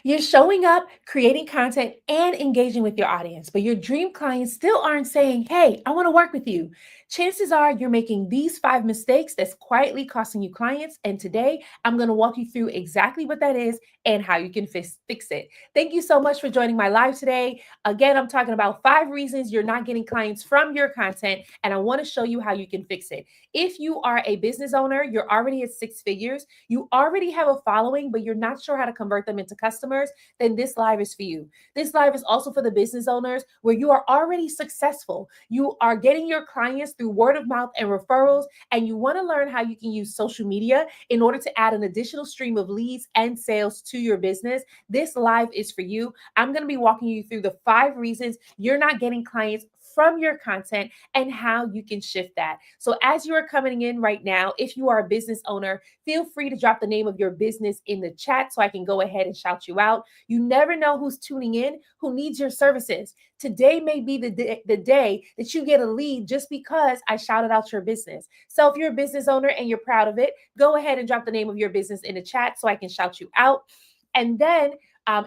You're showing up, creating content, and engaging with your audience, but your dream clients still aren't saying, hey, I want to work with you. Chances are you're making these 5 mistakes that's quietly costing you clients. And today I'm going to walk you through exactly what that is and how you can fix it. Thank you so much for joining my live today. Again, I'm talking about 5 reasons you're not getting clients from your content, and I want to show you how you can fix it. If you are a business owner, you're already at 6 figures, you already have a following, but you're not sure how to convert them into customers, then this live is for you. This live is also for the business owners where you are already successful. You are getting your clients through word of mouth and referrals, and you want to learn how you can use social media in order to add an additional stream of leads and sales to your business. This live is for you. I'm going to be walking you through the 5 reasons you're not getting clients from your content and how you can shift that. So as you are coming in right now, if you are a business owner, feel free to drop the name of your business in the chat so I can go ahead and shout you out. You never know who's tuning in, who needs your services. Today may be the day that you get a lead just because I shouted out your business. So if you're a business owner and you're proud of it, go ahead and drop the name of your business in the chat so I can shout you out. And then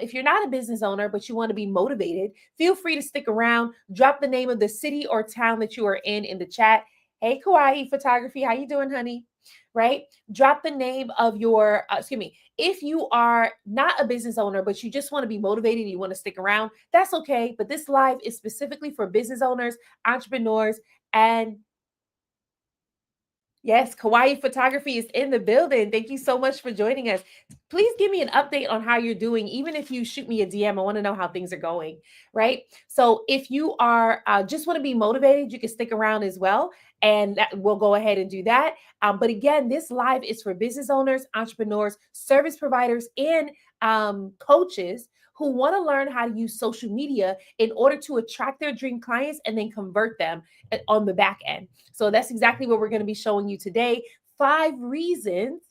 if you're not a business owner, but you want to be motivated, feel free to stick around. Drop the name of the city or town that you are in the chat. Hey, Kawaii Photography, how you doing, honey? Right? Drop the name of your, if you are not a business owner, but you just want to be motivated, you want to stick around, that's okay. But this live is specifically for business owners, entrepreneurs, and yes, Kawaii Photography is in the building. Thank you so much for joining us. Please give me an update on how you're doing. Even if you shoot me a DM, I want to know how things are going, right? So if you are just want to be motivated, you can stick around as well. And we'll go ahead and do that. But again, this live is for business owners, entrepreneurs, service providers, and coaches who want to learn how to use social media in order to attract their dream clients and then convert them on the back end. So that's exactly what we're going to be showing you today. 5 reasons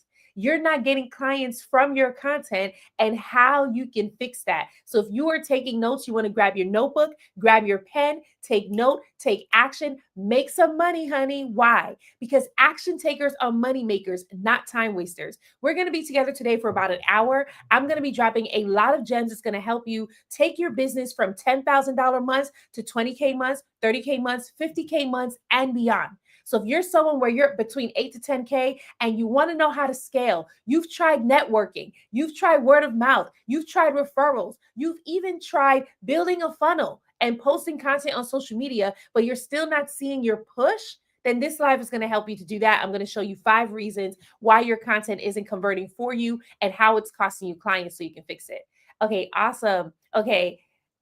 you're not getting clients from your content and how you can fix that. So if you are taking notes, you want to grab your notebook, grab your pen, take note, take action, make some money, honey. Why? Because action takers are money makers, not time wasters. We're going to be together today for about an hour. I'm going to be dropping a lot of gems that's going to help you take your business from $10,000 months to 20K months, 30K months, 50K months, and beyond. So if you're someone where you're between 8 to 10K and you want to know how to scale, you've tried networking, you've tried word of mouth, you've tried referrals, you've even tried building a funnel and posting content on social media, but you're still not seeing your push, then this live is going to help you to do that. I'm going to show you 5 reasons why your content isn't converting for you and how it's costing you clients so you can fix it. Okay, awesome. Okay,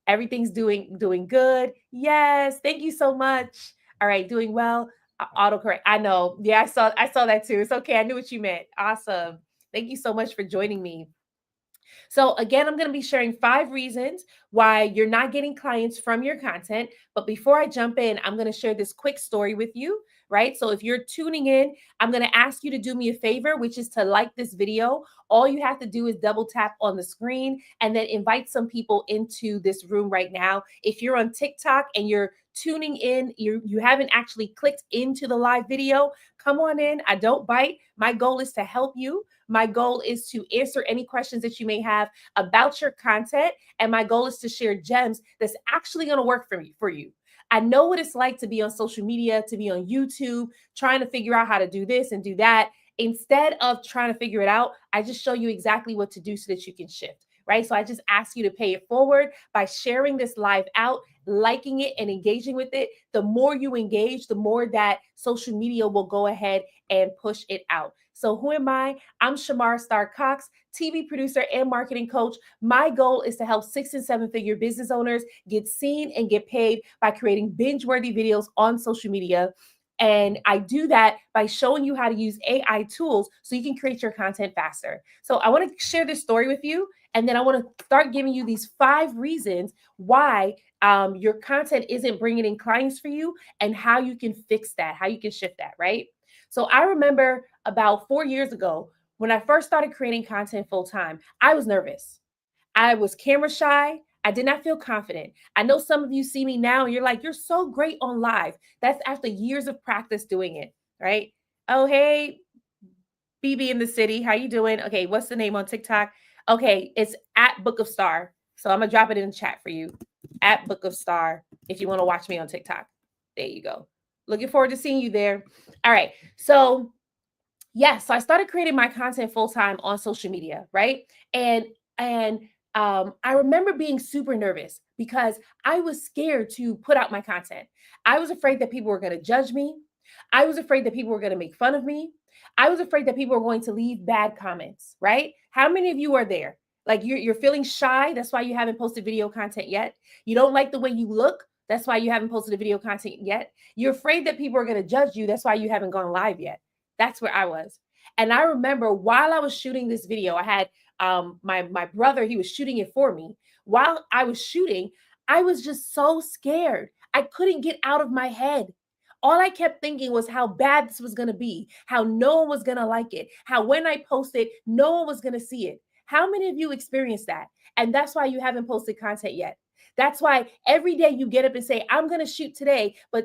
everything's doing good. Yes, thank you so much. All right, doing well. Autocorrect. I know. Yeah, I saw that too. It's okay. I knew what you meant. Awesome. Thank you so much for joining me. So again, I'm going to be sharing 5 reasons why you're not getting clients from your content. But before I jump in, I'm going to share this quick story with you, right? So if you're tuning in, I'm going to ask you to do me a favor, which is to like this video. All you have to do is double tap on the screen and then invite some people into this room right now. If you're on TikTok and you're tuning in, you haven't actually clicked into the live video, come on in. I don't bite. My goal is to help you. My goal is to answer any questions that you may have about your content. And my goal is to share gems that's actually going to work for you. I know what it's like to be on social media, to be on YouTube, trying to figure out how to do this and do that. Instead of trying to figure it out, I just show you exactly what to do so that you can shift, right? So I just ask you to pay it forward by sharing this live out, liking it and engaging with it. The more you engage, the more that social media will go ahead and push it out. So who am I? I'm Shamar Star Cox, TV producer and marketing coach. My goal is to help 6 and 7-figure business owners get seen and get paid by creating binge-worthy videos on social media. And I do that by showing you how to use AI tools so you can create your content faster. So I want to share this story with you, and then I want to start giving you these 5 reasons why your content isn't bringing in clients for you and how you can fix that, how you can shift that, right? So I remember about 4 years ago when I first started creating content full time, I was nervous. I was camera shy. I did not feel confident. I know some of you see me now and you're like, you're so great on live. That's after years of practice doing it, right? Oh, hey, BB in the city. How you doing? Okay, what's the name on TikTok? Okay, it's at Book of Star. So I'm gonna drop it in the chat for you. At Book of Star, if you want to watch me on TikTok. There you go. Looking forward to seeing you there. All right. So yes, so I started creating my content full time on social media, right? And I remember being super nervous because I was scared to put out my content. I was afraid that people were going to judge me. I was afraid that people were going to make fun of me. I was afraid that people were going to leave bad comments, right? How many of you are there? Like you're feeling shy. That's why you haven't posted video content yet. You don't like the way you look. That's why you haven't posted a video content yet. You're afraid that people are going to judge you. That's why you haven't gone live yet. That's where I was. And I remember while I was shooting this video, I had my brother, he was shooting it for me. While I was shooting, I was just so scared. I couldn't get out of my head. All I kept thinking was how bad this was going to be, how no one was going to like it, how when I posted, no one was going to see it. How many of you experienced that? And that's why you haven't posted content yet. That's why every day you get up and say, I'm going to shoot today, but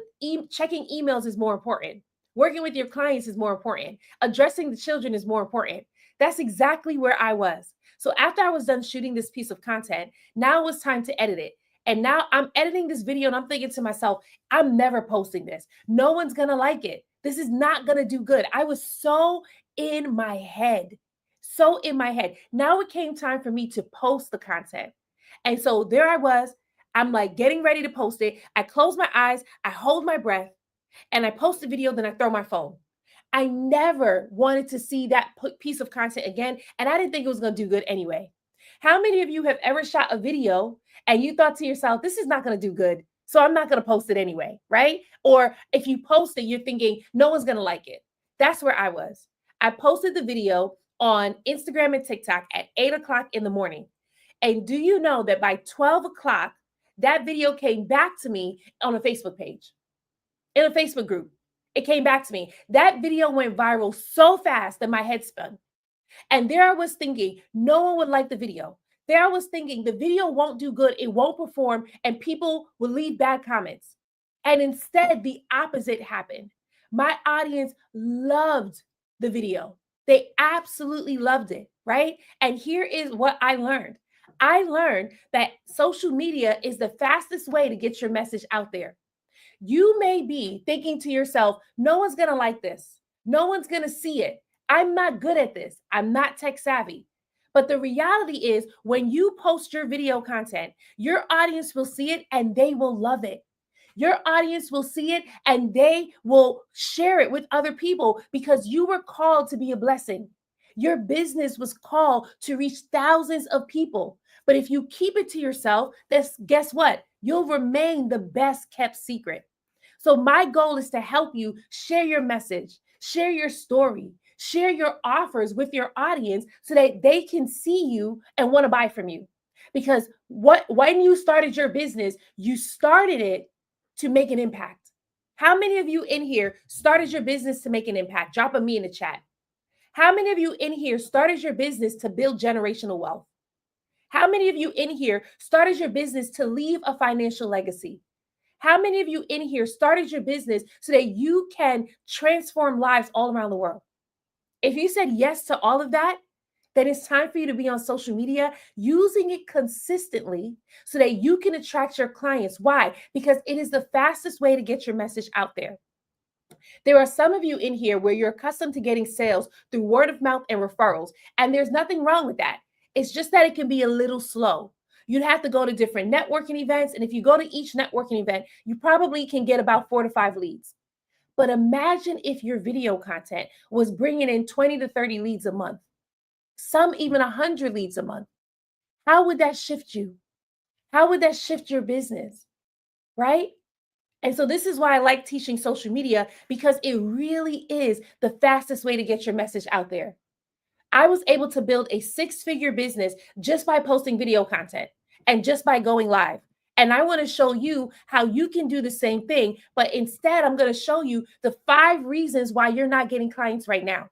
checking emails is more important. Working with your clients is more important. Addressing the children is more important. That's exactly where I was. So after I was done shooting this piece of content, now it was time to edit it. And now I'm editing this video and I'm thinking to myself, I'm never posting this. No one's going to like it. This is not going to do good. I was so in my head. So in my head. Now it came time for me to post the content. And so there I was. I'm like getting ready to post it. I close my eyes. I hold my breath and I post the video, then I throw my phone. I never wanted to see that piece of content again, and I didn't think it was going to do good anyway. How many of you have ever shot a video and you thought to yourself, this is not going to do good, so I'm not going to post it anyway, right? Or if you post it, you're thinking, no one's going to like it. That's where I was. I posted the video on Instagram and TikTok at 8 o'clock in the morning. And do you know that by 12 o'clock, that video came back to me on a Facebook page, in a Facebook group? It came back to me. That video went viral so fast that my head spun. And there I was thinking, no one would like the video. There I was thinking, the video won't do good, it won't perform, and people will leave bad comments. And instead, the opposite happened. My audience loved the video. They absolutely loved it, right? And here is what I learned. I learned that social media is the fastest way to get your message out there. You may be thinking to yourself, no one's going to like this. No one's going to see it. I'm not good at this. I'm not tech savvy. But the reality is, when you post your video content, your audience will see it and they will love it. Your audience will see it and they will share it with other people because you were called to be a blessing. Your business was called to reach thousands of people. But if you keep it to yourself, then guess what? You'll remain the best kept secret. So my goal is to help you share your message, share your story, share your offers with your audience so that they can see you and want to buy from you. Because when you started your business, you started it to make an impact. How many of you in here started your business to make an impact? Drop a me in the chat. How many of you in here started your business to build generational wealth? How many of you in here started your business to leave a financial legacy? How many of you in here started your business so that you can transform lives all around the world? If you said yes to all of that, then it's time for you to be on social media, using it consistently so that you can attract your clients. Why? Because it is the fastest way to get your message out there. There are some of you in here where you're accustomed to getting sales through word of mouth and referrals, and there's nothing wrong with that. It's just that it can be a little slow. You'd have to go to different networking events, and if you go to each networking event, you probably can get about 4 to 5 leads. But imagine if your video content was bringing in 20 to 30 leads a month, some even 100 leads a month. How would that shift you? How would that shift your business? Right? And so this is why I like teaching social media, because it really is the fastest way to get your message out there. I was able to build a 6-figure business just by posting video content and just by going live. And I want to show you how you can do the same thing. But instead, I'm going to show you the 5 reasons why you're not getting clients right now.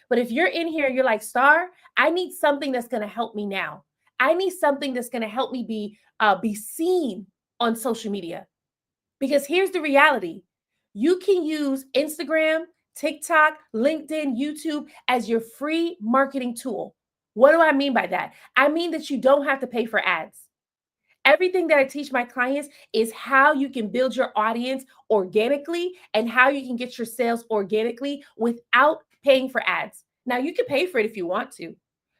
But if you're in here, you're like, Star, I need something that's going to help me now. I need something that's going to help me be seen on social media. Because here's the reality. You can use Instagram, TikTok, LinkedIn, YouTube as your free marketing tool. What do I mean by that? I mean that you don't have to pay for ads. Everything that I teach my clients is how you can build your audience organically and how you can get your sales organically without paying for ads. Now, you can pay for it if you want to,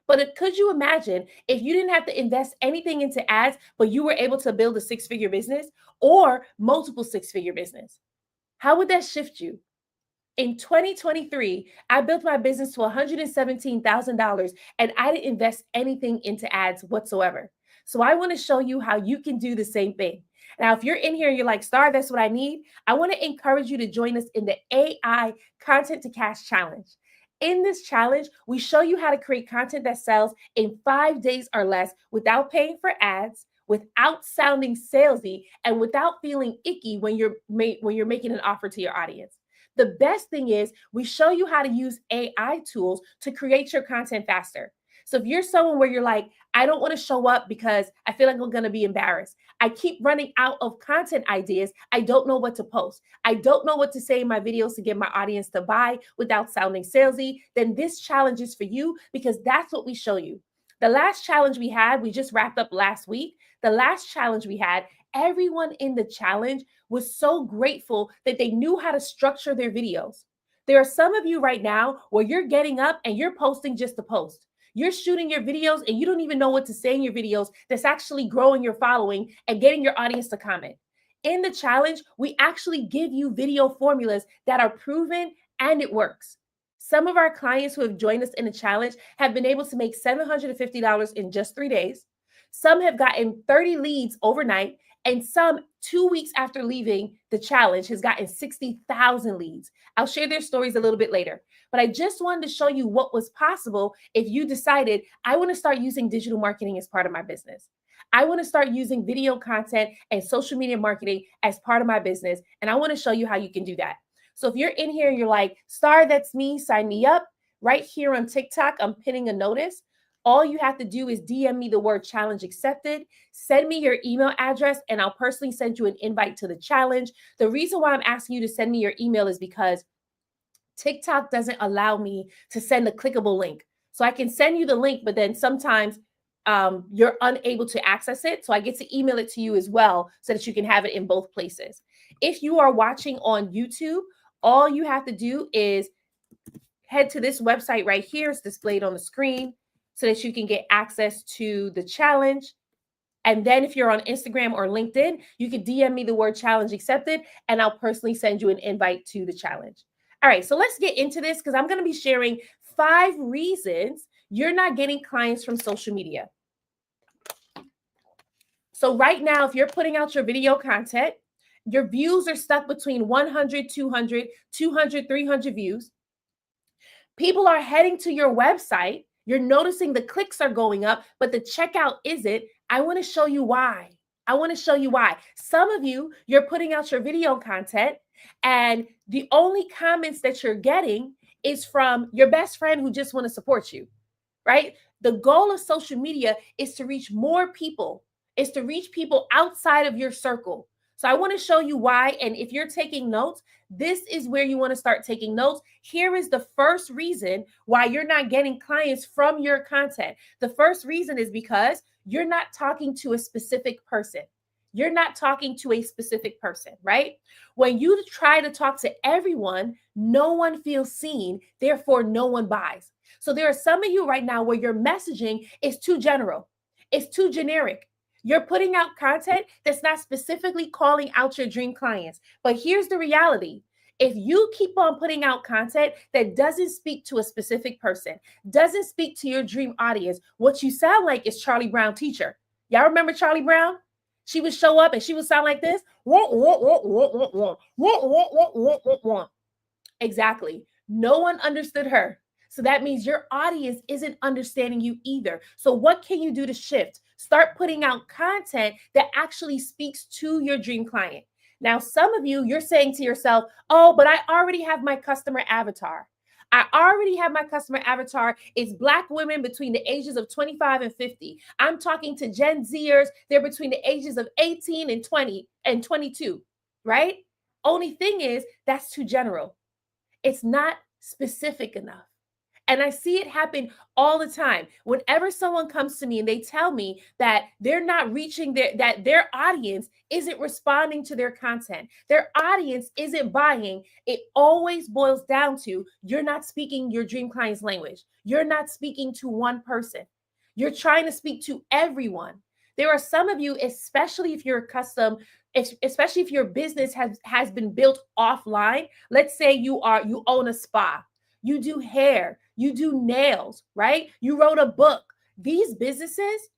but could you imagine if you didn't have to invest anything into ads, but you were able to build a six-figure business or multiple six-figure business? How would that shift you? In 2023, I built my business to $117,000 and I didn't invest anything into ads whatsoever. So I want to show you how you can do the same thing. Now, if you're in here and you're like, Star, that's what I need, I want to encourage you to join us in the AI Content to Cash Challenge. In this challenge, we show you how to create content that sells in 5 days or less without paying for ads, without sounding salesy, and without feeling icky when you're making an offer to your audience. The best thing is we show you how to use AI tools to create your content faster. So if you're someone where you're like, I don't want to show up because I feel like I'm going to be embarrassed. I keep running out of content ideas. I don't know what to post. I don't know what to say in my videos to get my audience to buy without sounding salesy. Then this challenge is for you because that's what we show you. The last challenge we had, we just wrapped up last week. The last challenge we had, everyone in the challenge was so grateful that they knew how to structure their videos. There are some of you right now where you're getting up and you're posting just to post. You're shooting your videos and you don't even know what to say in your videos that's actually growing your following and getting your audience to comment. In the challenge, we actually give you video formulas that are proven and it works. Some of our clients who have joined us in the challenge have been able to make $750 in just 3 days. Some have gotten 30 leads overnight, and some 2 weeks after leaving the challenge has gotten 60,000 leads. I'll share their stories a little bit later, but I just wanted to show you what was possible if you decided, I want to start using digital marketing as part of my business. I want to start using video content and social media marketing as part of my business, and I want to show you how you can do that. So if you're in here and you're like, Star, that's me, sign me up. Right here on TikTok, I'm pinning a notice. All you have to do is DM me the word challenge accepted, send me your email address, and I'll personally send you an invite to the challenge. The reason why I'm asking you to send me your email is because TikTok doesn't allow me to send a clickable link. So I can send you the link, but then sometimes you're unable to access it. So I get to email it to you as well so that you can have it in both places. If you are watching on YouTube, all you have to do is head to this website right here. It's displayed on the screen so that you can get access to the challenge. And then if you're on Instagram or LinkedIn, you can DM me the word challenge accepted, and I'll personally send you an invite to the challenge. All right, so let's get into this because I'm going to be sharing 5 reasons you're not getting clients from social media. So right now, if you're putting out your video content, your views are stuck between 100, 200, 200, 300 views. People are heading to your website. You're noticing the clicks are going up, but the checkout isn't. I want to show you why. I want to show you why. Some of you, you're putting out your video content, and the only comments that you're getting is from your best friend who just want to support you, right? The goal of social media is to reach more people, is to reach people outside of your circle. So I want to show you why. And if you're taking notes, this is where you want to start taking notes. Here is the first reason why you're not getting clients from your content. The first reason is because you're not talking to a specific person. You're not talking to a specific person, right? When you try to talk to everyone, no one feels seen, therefore no one buys. So there are some of you right now where your messaging is too general. It's too generic. You're putting out content that's not specifically calling out your dream clients. But here's the reality. If you keep on putting out content that doesn't speak to a specific person, doesn't speak to your dream audience, what you sound like is Charlie Brown teacher. Y'all remember Charlie Brown? She would show up and she would sound like this. Exactly. No one understood her. So that means your audience isn't understanding you either. So what can you do to shift? Start putting out content that actually speaks to your dream client. Now, some of you, you're saying to yourself, oh, but I already have my customer avatar. I already have my customer avatar. It's Black women between the ages of 25 and 50. I'm talking to Gen Zers. They're between the ages of 18 and 20 and 22, right? Only thing is, that's too general. It's not specific enough. And I see it happen all the time. Whenever someone comes to me and they tell me that they're not reaching that their audience isn't responding to their content, their audience isn't buying, it always boils down to you're not speaking your dream client's language. You're not speaking to one person. You're trying to speak to everyone. There are some of you, especially if you're custom, especially if your business has been built offline. Let's say you own a spa, you do hair, you do nails, right? You wrote a book. These businesses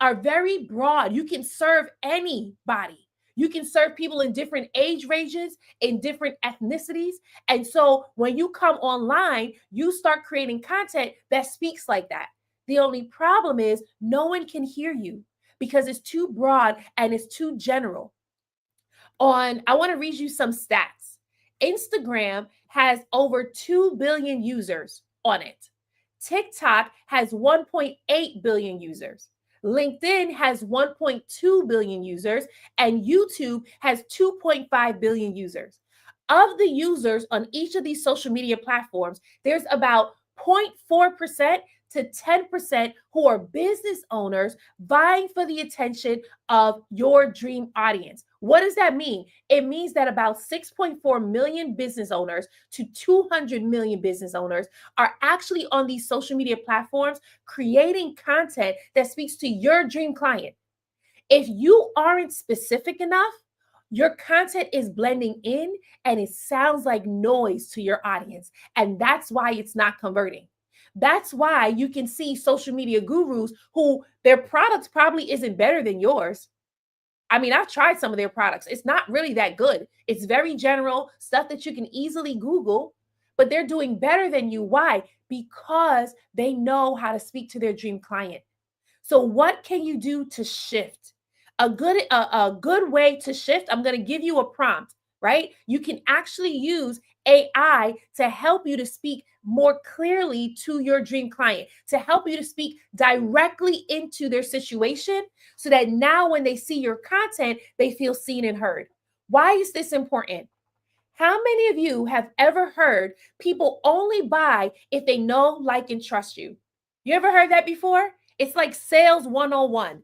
are very broad. You can serve anybody. You can serve people in different age ranges, in different ethnicities. And so when you come online, you start creating content that speaks like that. The only problem is no one can hear you because it's too broad and it's too general. I want to read you some stats. Instagram has over 2 billion users on it. TikTok has 1.8 billion users. LinkedIn has 1.2 billion users, and YouTube has 2.5 billion users. Of the users on each of these social media platforms, there's about 0.4% to 10% who are business owners vying for the attention of your dream audience. What does that mean? It means that about 6.4 million business owners to 200 million business owners are actually on these social media platforms creating content that speaks to your dream client. If you aren't specific enough, your content is blending in and it sounds like noise to your audience. And that's why it's not converting. That's why you can see social media gurus who their products probably isn't better than yours. I mean, I've tried some of their products. It's not really that good. It's very general stuff that you can easily Google, but they're doing better than you. Why? Because they know how to speak to their dream client. So what can you do to shift? A good way to shift, I'm going to give you a prompt, right? You can actually use AI to help you to speak more clearly to your dream client, to help you to speak directly into their situation so that now when they see your content, they feel seen and heard. Why is this important? How many of you have ever heard people only buy if they know, like, and trust you? You ever heard that before? It's like sales 101.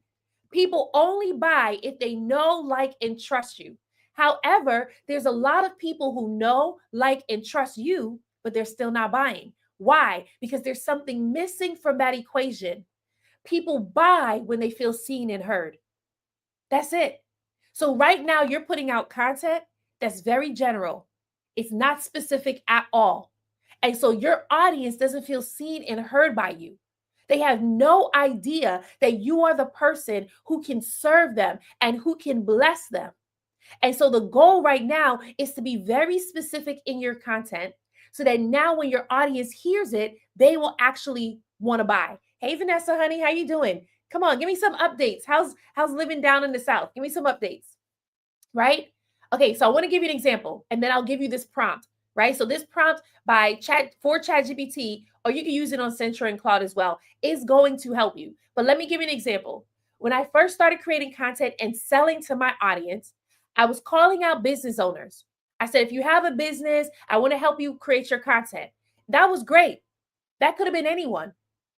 People only buy if they know, like, and trust you. However, there's a lot of people who know, like, and trust you, but they're still not buying. Why? Because there's something missing from that equation. People buy when they feel seen and heard. That's it. So right now you're putting out content that's very general. It's not specific at all. And so your audience doesn't feel seen and heard by you. They have no idea that you are the person who can serve them and who can bless them. And so the goal right now is to be very specific in your content so that now when your audience hears it, they will actually want to buy. Hey Vanessa, honey, how you doing? Come on, give me some updates. How's living down in the South? Give me some updates. Right? Okay, so I want to give you an example and then I'll give you this prompt, right? So this prompt for ChatGPT, or you can use it on Centra and Claude as well, is going to help you. But let me give you an example. When I first started creating content and selling to my audience, I was calling out business owners. I said, if you have a business, I want to help you create your content. That was great. That could have been anyone.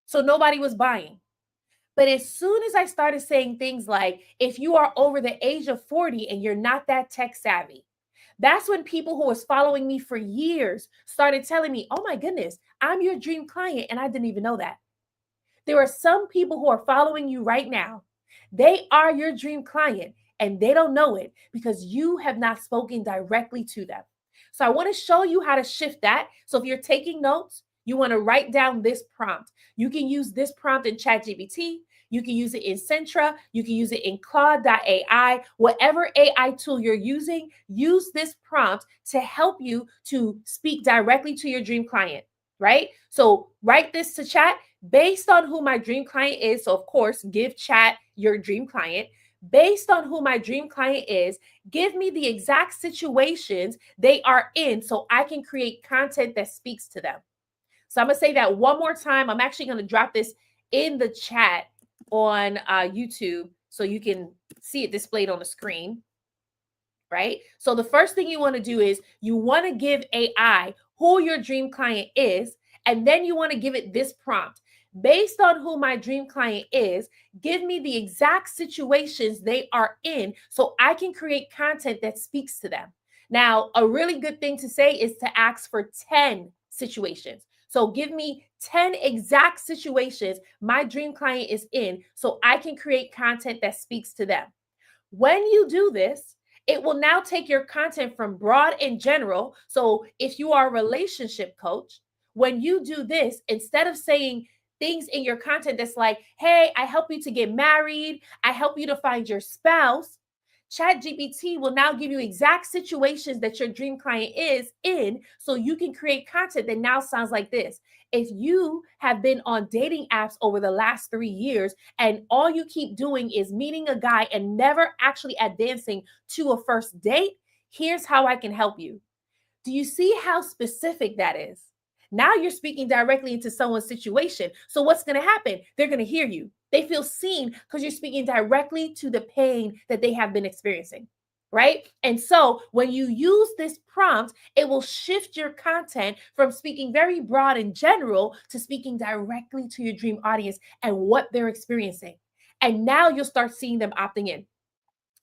So nobody was buying. But as soon as I started saying things like, if you are over the age of 40 and you're not that tech savvy, that's when people who was following me for years started telling me, oh my goodness, I'm your dream client. And I didn't even know that. There are some people who are following you right now. They are your dream client and they don't know it because you have not spoken directly to them. So I want to show you how to shift that. So if you're taking notes, you want to write down this prompt. You can use this prompt in ChatGPT. You can use it in Centra. You can use it in Claude.ai. Whatever AI tool you're using, use this prompt to help you to speak directly to your dream client, right? So write this to chat based on who my dream client is. So, of course, give chat your dream client. Based on who my dream client is, give me the exact situations they are in so I can create content that speaks to them. So I'm going to say that one more time. I'm actually going to drop this in the chat on YouTube so you can see it displayed on the screen, right? So the first thing you want to do is you want to give AI who your dream client is And then you want to give it this prompt. Based on who my dream client is, give me the exact situations they are in so I can create content that speaks to them. Now, a really good thing to say is to ask for 10 situations. So give me 10 exact situations my dream client is in so I can create content that speaks to them. When you do this, it will now take your content from broad and general. So if you are a relationship coach, when you do this, instead of saying things in your content that's like, hey, I help you to get married, I help you to find your spouse, ChatGPT will now give you exact situations that your dream client is in so you can create content that now sounds like this. If you have been on dating apps over the last 3 years and all you keep doing is meeting a guy and never actually advancing to a first date, here's how I can help you. Do you see how specific that is? Now you're speaking directly into someone's situation. So what's going to happen? They're going to hear you. They feel seen because you're speaking directly to the pain that they have been experiencing, right? And so when you use this prompt, it will shift your content from speaking very broad and general to speaking directly to your dream audience and what they're experiencing. And now you'll start seeing them opting in.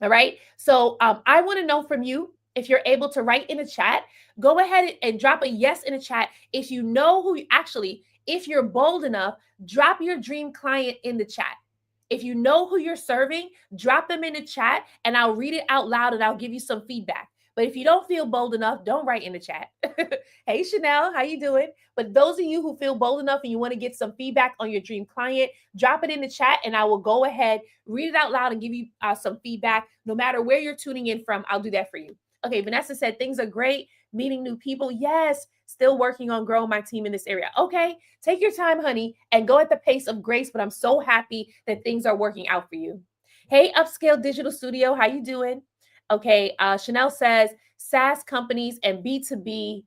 All right. So I want to know from you if you're able to write in the chat. Go ahead and drop a yes in the chat. If you know who actually, if you're bold enough, drop your dream client in the chat. If you know who you're serving, drop them in the chat and I'll read it out loud and I'll give you some feedback. But if you don't feel bold enough, don't write in the chat. Hey, Chanel, how you doing? But those of you who feel bold enough and you want to get some feedback on your dream client, drop it in the chat and I will go ahead, read it out loud and give you some feedback. No matter where you're tuning in from, I'll do that for you. Okay, Vanessa said things are great, meeting new people. Yes, still working on growing my team in this area. Okay, take your time, honey, and go at the pace of grace, but I'm so happy that things are working out for you. Hey, Upscale Digital Studio, how you doing? Okay, Chanel says SaaS companies and B2B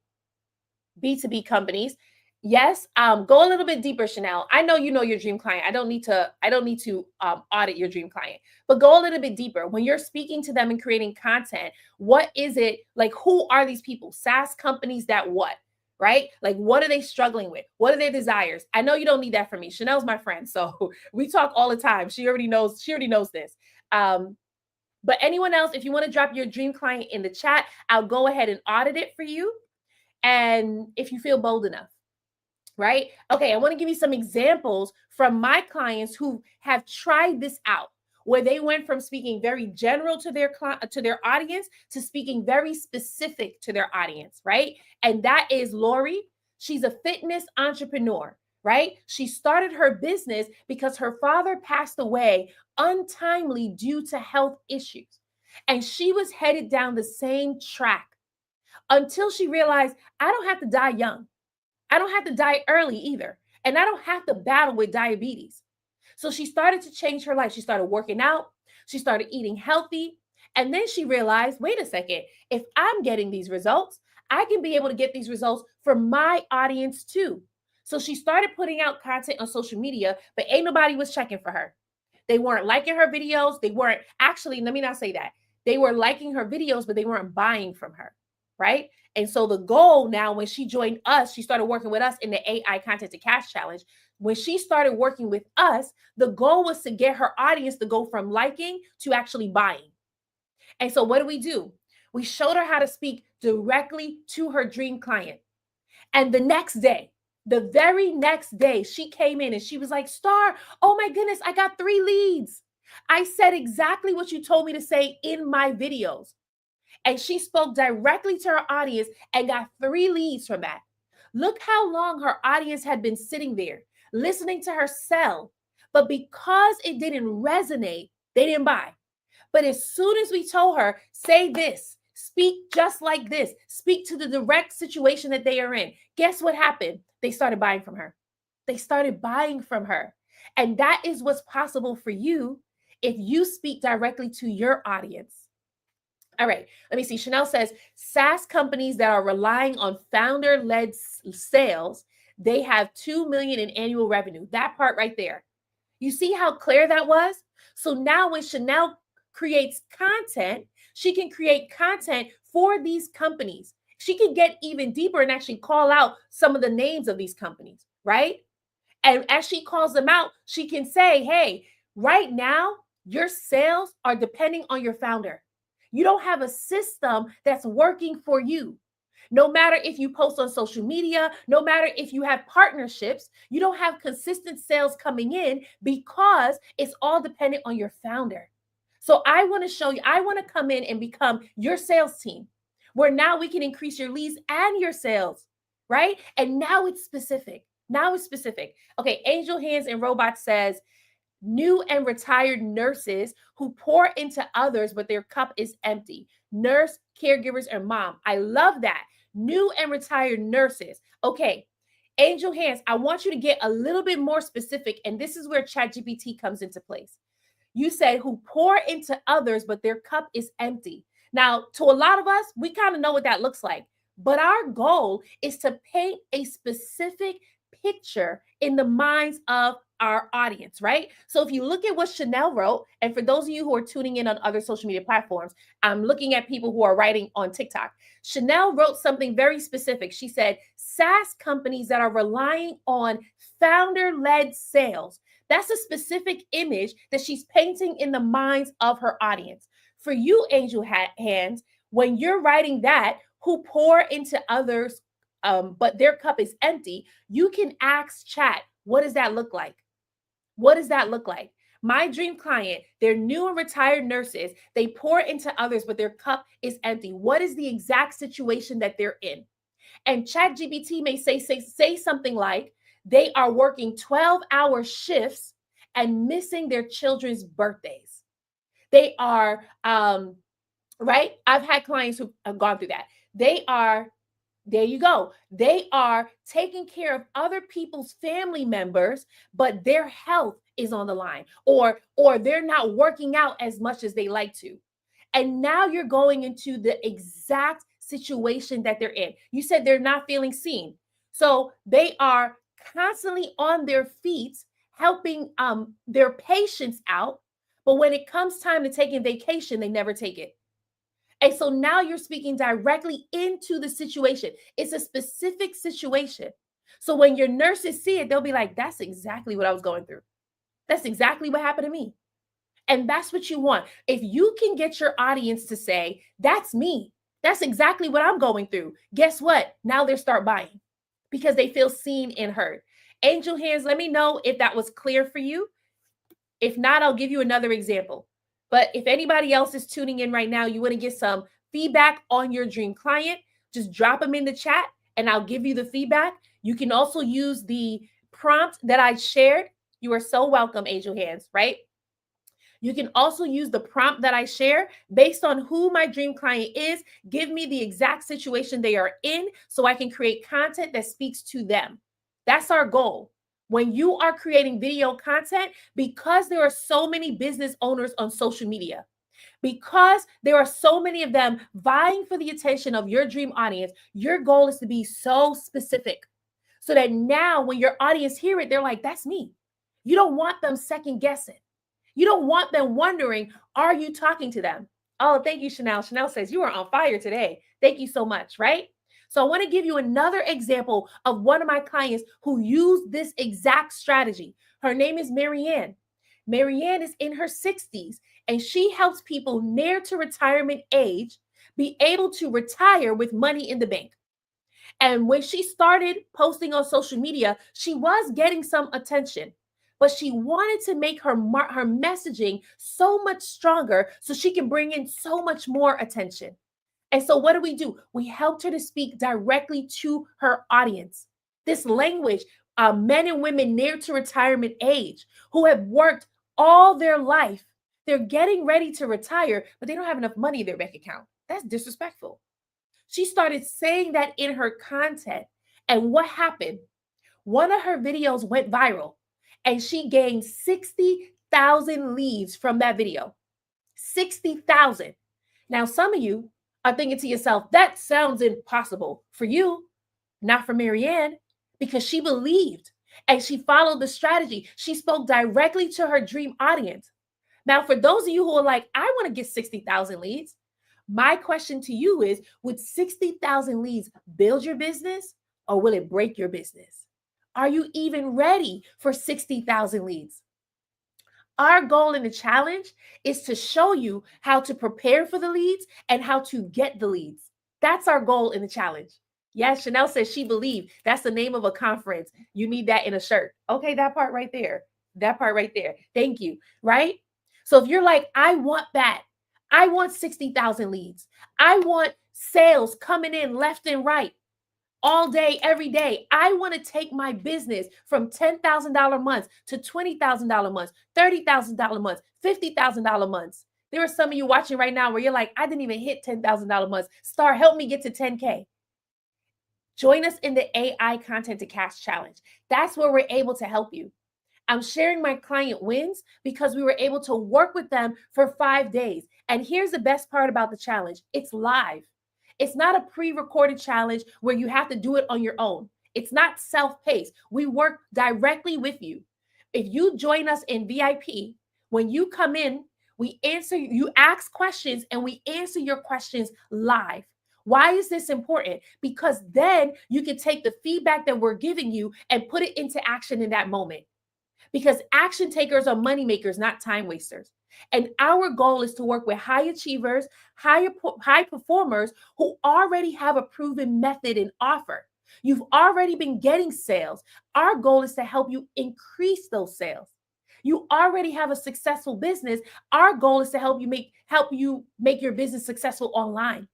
companies. Yes, go a little bit deeper, Chanel. I know you know your dream client. I don't need to audit your dream client, but go a little bit deeper. When you're speaking to them and creating content, what is it like? Who are these people? SaaS companies that what? Right? Like, what are they struggling with? What are their desires? I know you don't need that from me. Chanel's my friend, so we talk all the time. She already knows. She already knows this. But anyone else, if you want to drop your dream client in the chat, I'll go ahead and audit it for you. And if you feel bold enough, right? Okay, I want to give you some examples from my clients who have tried this out, where they went from speaking very general to their audience to speaking very specific to their audience, right? And that is Lori. She's a fitness entrepreneur, right? She started her business because her father passed away untimely due to health issues. And she was headed down the same track until she realized I don't have to die young. I don't have to die early either. And I don't have to battle with diabetes. So she started to change her life. She started working out. She started eating healthy. And then she realized, wait a second, if I'm getting these results, I can be able to get these results for my audience too. So she started putting out content on social media, but ain't nobody was checking for her. They weren't liking her videos. They weren't actually, let me not say that. They were liking her videos, but they weren't buying from her, right? And so the goal now, when she joined us, she started working with us in the AI Content to Cash Challenge. When she started working with us, the goal was to get her audience to go from liking to actually buying. And so what do? We showed her how to speak directly to her dream client. And the next day, the very next day, she came in and she was like, Star, oh my goodness, I got 3 leads. I said exactly what you told me to say in my videos. And she spoke directly to her audience and got 3 leads from that. Look how long her audience had been sitting there listening to her sell. But because it didn't resonate, they didn't buy. But as soon as we told her, say this, speak just like this, speak to the direct situation that they are in, guess what happened? They started buying from her. They started buying from her. And that is what's possible for you if you speak directly to your audience. All right, let me see. Chanel says SaaS companies that are relying on founder-led sales, they have 2 million in annual revenue. That part right there. You see how clear that was? So now when Chanel creates content, she can create content for these companies. She can get even deeper and actually call out some of the names of these companies, right? And as she calls them out, she can say, hey, right now, your sales are depending on your founder. You don't have a system that's working for you. No matter if you post on social media, no matter if you have partnerships, you don't have consistent sales coming in because it's all dependent on your founder. So I want to show you, I want to come in and become your sales team where now we can increase your leads and your sales, right? And now it's specific. Now it's specific. Okay, Angel Hands and Robot says, new and retired nurses who pour into others, but their cup is empty. Nurse, caregivers, and mom. I love that. New and retired nurses. Okay, Angel Hands, I want you to get a little bit more specific, and this is where ChatGPT comes into place. You say who pour into others, but their cup is empty. Now, to a lot of us, we kind of know what that looks like. But our goal is to paint a specific picture in the minds of our audience, right? So if you look at what Chanel wrote, and for those of you who are tuning in on other social media platforms, I'm looking at people who are writing on TikTok. Chanel wrote something very specific. She said, SaaS companies that are relying on founder-led sales. That's a specific image that she's painting in the minds of her audience. For you, Angel Hands, when you're writing that, who pour into others, but their cup is empty, you can ask chat, what does that look like? What does that look like? My dream client, they're new and retired nurses. They pour into others, but their cup is empty. What is the exact situation that they're in? And ChatGPT may say something like, they are working 12-hour shifts and missing their children's birthdays. They are, right? I've had clients who have gone through that. They are, there you go. They are taking care of other people's family members, but their health is on the line, or they're not working out as much as they like to. And now you're going into the exact situation that they're in. You said they're not feeling seen. So they are constantly on their feet helping their patients out. But when it comes time to taking vacation, they never take it. And so now you're speaking directly into the situation. It's a specific situation. So when your nurses see it, they'll be like, that's exactly what I was going through. That's exactly what happened to me. And that's what you want. If you can get your audience to say, that's me, that's exactly what I'm going through, guess what? Now they start buying because they feel seen and heard. Angel Hands, let me know if that was clear for you. If not, I'll give you another example. But if anybody else is tuning in right now, you want to get some feedback on your dream client, just drop them in the chat and I'll give you the feedback. You can also use the prompt that I shared. You are so welcome, Angel Hands, right? You can also use the prompt that I share based on who my dream client is. Give me the exact situation they are in so I can create content that speaks to them. That's our goal. When you are creating video content, because there are so many business owners on social media, because there are so many of them vying for the attention of your dream audience, your goal is to be so specific so that now when your audience hear it, they're like, that's me. You don't want them second guessing. You don't want them wondering, are you talking to them? Oh, thank you, Chanel. Chanel says, you are on fire today. Thank you so much, right? So I want to give you another example of one of my clients who used this exact strategy. Her name is Marianne. Marianne is in her 60s, and she helps people near to retirement age be able to retire with money in the bank. And when she started posting on social media, she was getting some attention, but she wanted to make her messaging so much stronger so she can bring in so much more attention. And so what do? We helped her to speak directly to her audience. This language, men and women near to retirement age who have worked all their life, they're getting ready to retire, but they don't have enough money in their bank account. That's disrespectful. She started saying that in her content. And what happened? One of her videos went viral and she gained 60,000 leads from that video. 60,000. Now, some of you are thinking to yourself, that sounds impossible. For you, not for Marianne, because she believed and she followed the strategy. She spoke directly to her dream audience. Now, for those of you who are like, I want to get 60,000 leads, My question to you is, would 60,000 leads build your business or will it break your business? Are you even ready for 60,000 leads? Our goal in the challenge is to show you how to prepare for the leads and how to get the leads. That's our goal in the challenge. Yes, Chanel says she believed. That's the name of a conference. You need that in a shirt. Okay, that part right there. That part right there. Thank you. Right? So if you're like, I want that. I want 60,000 leads. I want sales coming in left and right all day, every day. I want to take my business from $10,000 months to $20,000 months, $30,000 months, $50,000 months. There are some of you watching right now where you're like, I didn't even hit $10,000 months. Star, help me get to 10K. Join us in the AI Content to Cash Challenge. That's where we're able to help you. I'm sharing my client wins because we were able to work with them for 5 days. And here's the best part about the challenge. It's live. It's not a pre-recorded challenge where you have to do it on your own. It's not self-paced. We work directly with you. If you join us in VIP, when you come in, we answer, you ask questions and we answer your questions live. Why is this important? Because then you can take the feedback that we're giving you and put it into action in that moment, because action takers are money makers, not time wasters. And our goal is to work with high achievers, high performers who already have a proven method and offer. You've already been getting sales. Our goal is to help you increase those sales. You already have a successful business. Our goal is to help you make your business successful online.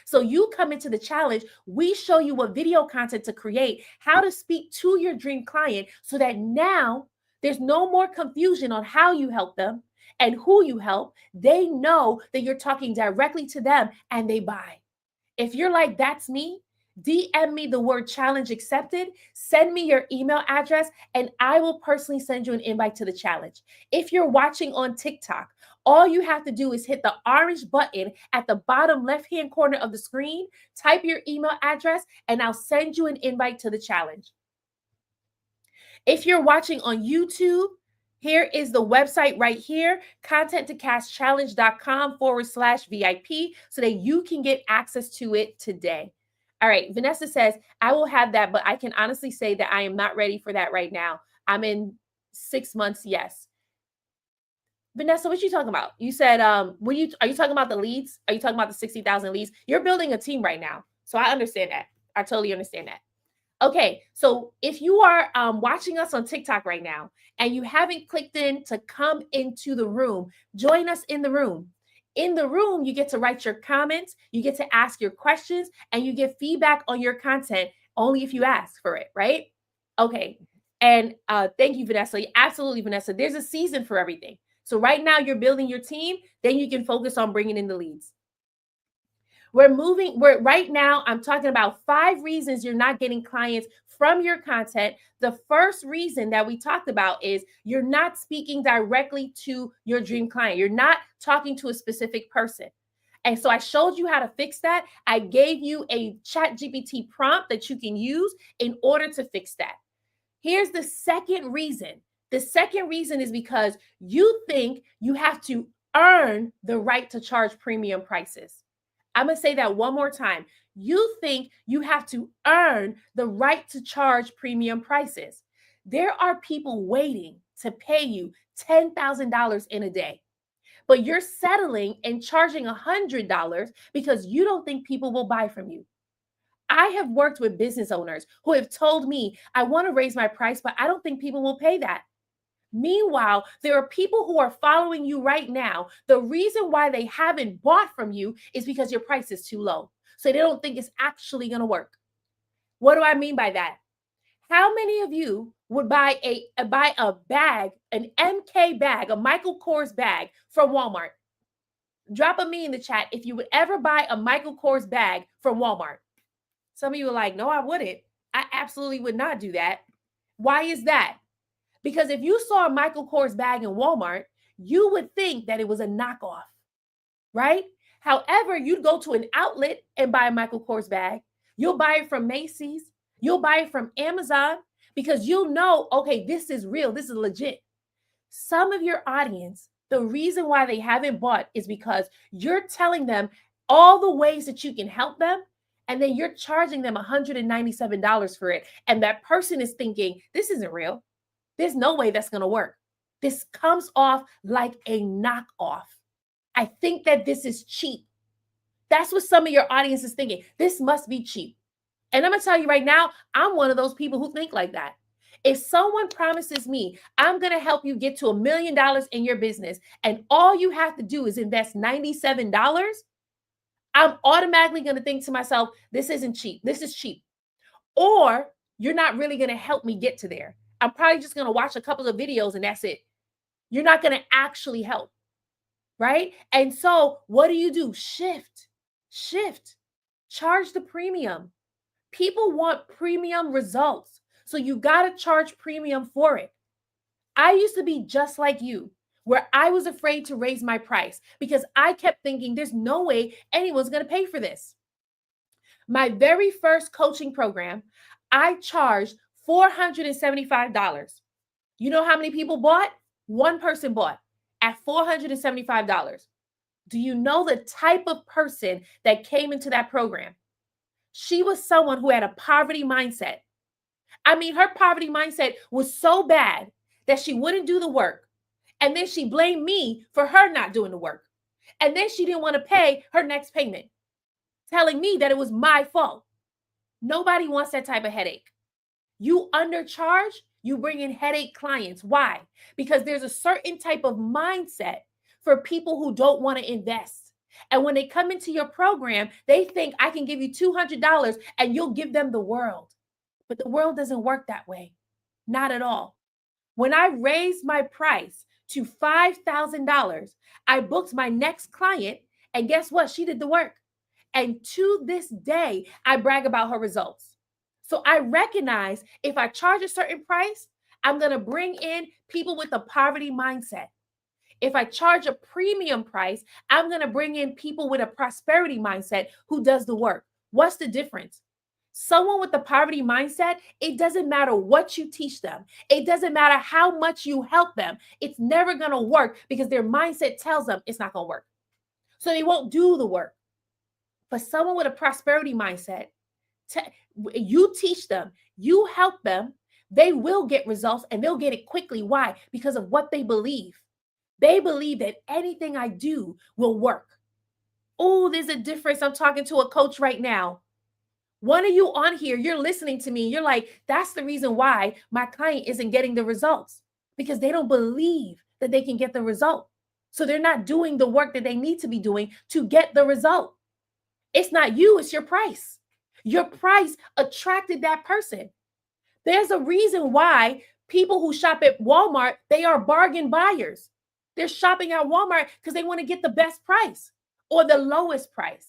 So you come into the challenge, we show you what video content to create, how to speak to your dream client so that now there's no more confusion on how you help them and who you help. They know that you're talking directly to them and they buy. If you're like, that's me, DM me the word challenge accepted, send me your email address, and I will personally send you an invite to the challenge. If you're watching on TikTok, all you have to do is hit the orange button at the bottom left-hand corner of the screen, type your email address, and I'll send you an invite to the challenge. If you're watching on YouTube, here is the website right here, contenttocashchallenge.com/VIP, so that you can get access to it today. All right, Vanessa says, I will have that, but I can honestly say that I am not ready for that right now. I'm in 6 months, yes. Vanessa, what you talking about? You said, are you talking about the leads? Are you talking about the 60,000 leads? You're building a team right now. So I understand that. I totally understand that. Okay, so if you are watching us on TikTok right now and you haven't clicked in to come into the room, join us in the room. In the room, you get to write your comments, you get to ask your questions, and you get feedback on your content only if you ask for it, right? Okay, and thank you, Vanessa. Absolutely, Vanessa. There's a season for everything. So right now you're building your team, then you can focus on bringing in the leads. We're right now, I'm talking about 5 reasons you're not getting clients from your content. The first reason that we talked about is you're not speaking directly to your dream client. You're not talking to a specific person. And so I showed you how to fix that. I gave you a ChatGPT prompt that you can use in order to fix that. Here's the second reason. The second reason is because you think you have to earn the right to charge premium prices. I'm going to say that one more time. You think you have to earn the right to charge premium prices. There are people waiting to pay you $10,000 in a day, but you're settling and charging $100 because you don't think people will buy from you. I have worked with business owners who have told me, I want to raise my price, but I don't think people will pay that. Meanwhile, there are people who are following you right now. The reason why they haven't bought from you is because your price is too low. So they don't think it's actually going to work. What do I mean by that? How many of you would buy a bag, an MK bag, a Michael Kors bag from Walmart? Drop a me in the chat if you would ever buy a Michael Kors bag from Walmart. Some of you are like, no, I wouldn't. I absolutely would not do that. Why is that? Because if you saw a Michael Kors bag in Walmart, you would think that it was a knockoff, right? However, you'd go to an outlet and buy a Michael Kors bag. You'll buy it from Macy's. You'll buy it from Amazon because you'll know, okay, this is real. This is legit. Some of your audience, the reason why they haven't bought is because you're telling them all the ways that you can help them, and then you're charging them $197 for it. And that person is thinking, this isn't real. There's no way that's going to work. This comes off like a knockoff. I think that this is cheap. That's what some of your audience is thinking. This must be cheap. And I'm going to tell you right now, I'm one of those people who think like that. If someone promises me, I'm going to help you get to $1 million in your business, and all you have to do is invest $97, I'm automatically going to think to myself, this isn't cheap. This is cheap. Or you're not really going to help me get to there. I'm probably just going to watch a couple of videos and that's it. You're not going to actually help. Right? And so what do? Shift, charge the premium. People want premium results. So you got to charge premium for it. I used to be just like you, where I was afraid to raise my price because I kept thinking there's no way anyone's going to pay for this. My very first coaching program, I charged $475. You know how many people bought? One person bought at $475. Do you know the type of person that came into that program? She was someone who had a poverty mindset. I mean, her poverty mindset was so bad that she wouldn't do the work. And then she blamed me for her not doing the work. And then she didn't want to pay her next payment, telling me that it was my fault. Nobody wants that type of headache. You undercharge, you bring in headache clients. Why? Because there's a certain type of mindset for people who don't want to invest. And when they come into your program, they think I can give you $200 and you'll give them the world. But the world doesn't work that way. Not at all. When I raised my price to $5,000, I booked my next client, and guess what? She did the work. And to this day, I brag about her results. So I recognize if I charge a certain price, I'm going to bring in people with a poverty mindset. If I charge a premium price, I'm going to bring in people with a prosperity mindset who does the work. What's the difference? Someone with the poverty mindset, it doesn't matter what you teach them. It doesn't matter how much you help them. It's never going to work because their mindset tells them it's not going to work. So they won't do the work. But someone with a prosperity mindset, you teach them, you help them, they will get results and they'll get it quickly. Why? Because of what they believe. They believe that anything I do will work. Oh, there's a difference. I'm talking to a coach right now. One of you on here, you're listening to me. You're like, that's the reason why my client isn't getting the results, because they don't believe that they can get the result. So they're not doing the work that they need to be doing to get the result. It's not you, it's your price. Your price attracted that person. There's a reason why people who shop at Walmart, they are bargain buyers. They're shopping at Walmart because they want to get the best price or the lowest price.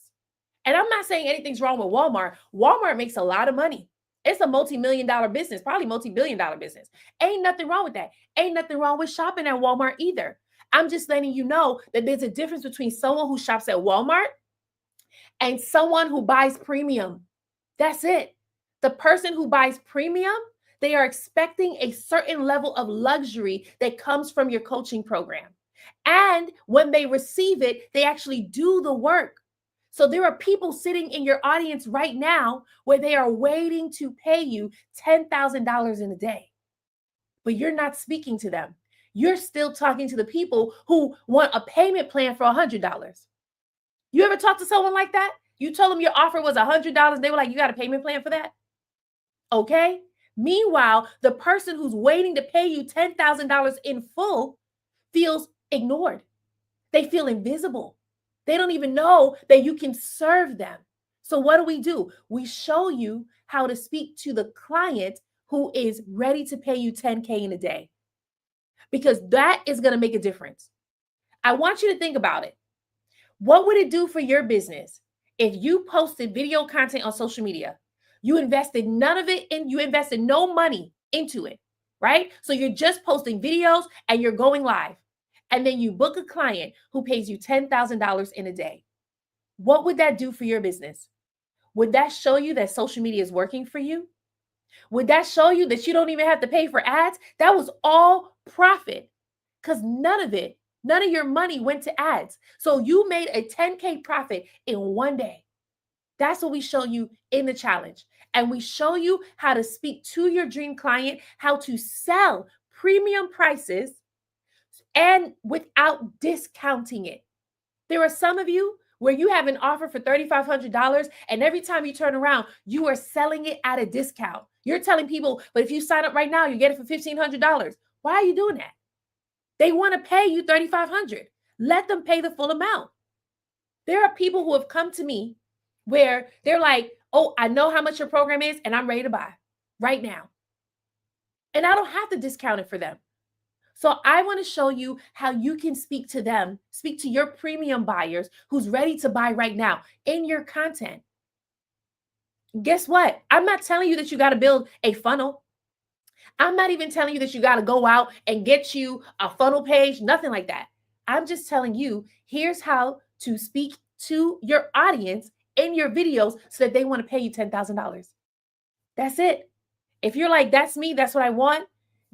And I'm not saying anything's wrong with Walmart. Walmart makes a lot of money. It's a multi-million-dollar business, probably multi-billion-dollar business. Ain't nothing wrong with that. Ain't nothing wrong with shopping at Walmart either. I'm just letting you know that there's a difference between someone who shops at Walmart and someone who buys premium. That's it. The person who buys premium, they are expecting a certain level of luxury that comes from your coaching program. And when they receive it, they actually do the work. So there are people sitting in your audience right now where they are waiting to pay you $10,000 in a day, but you're not speaking to them. You're still talking to the people who want a payment plan for $100. You ever talk to someone like that? You told them your offer was $100. They were like, you got a payment plan for that? Okay. Meanwhile, the person who's waiting to pay you $10,000 in full feels ignored. They feel invisible. They don't even know that you can serve them. So what do? We show you how to speak to the client who is ready to pay you $10K in a day, because that is going to make a difference. I want you to think about it. What would it do for your business if you posted video content on social media? You invested none of it in, you invested no money into it, right? So you're just posting videos and you're going live. And then you book a client who pays you $10,000 in a day. What would that do for your business? Would that show you that social media is working for you? Would that show you that you don't even have to pay for ads? That was all profit, because none of it None of your money went to ads. So you made a 10K profit in one day. That's what we show you in the challenge. And we show you how to speak to your dream client, how to sell premium prices and without discounting it. There are some of you where you have an offer for $3,500 and every time you turn around, you are selling it at a discount. You're telling people, but if you sign up right now, you get it for $1,500. Why are you doing that? They want to pay you $3,500. Let them pay the full amount. There are people who have come to me where they're like, oh, I know how much your program is and I'm ready to buy right now. And I don't have to discount it for them. So I want to show you how you can speak to them, speak to your premium buyers who's ready to buy right now in your content. Guess what? I'm not telling you that you got to build a funnel. I'm not even telling you that you got to go out and get you a funnel page, nothing like that. I'm just telling you, here's how to speak to your audience in your videos so that they want to pay you $10,000. That's it. If you're like, that's me, that's what I want,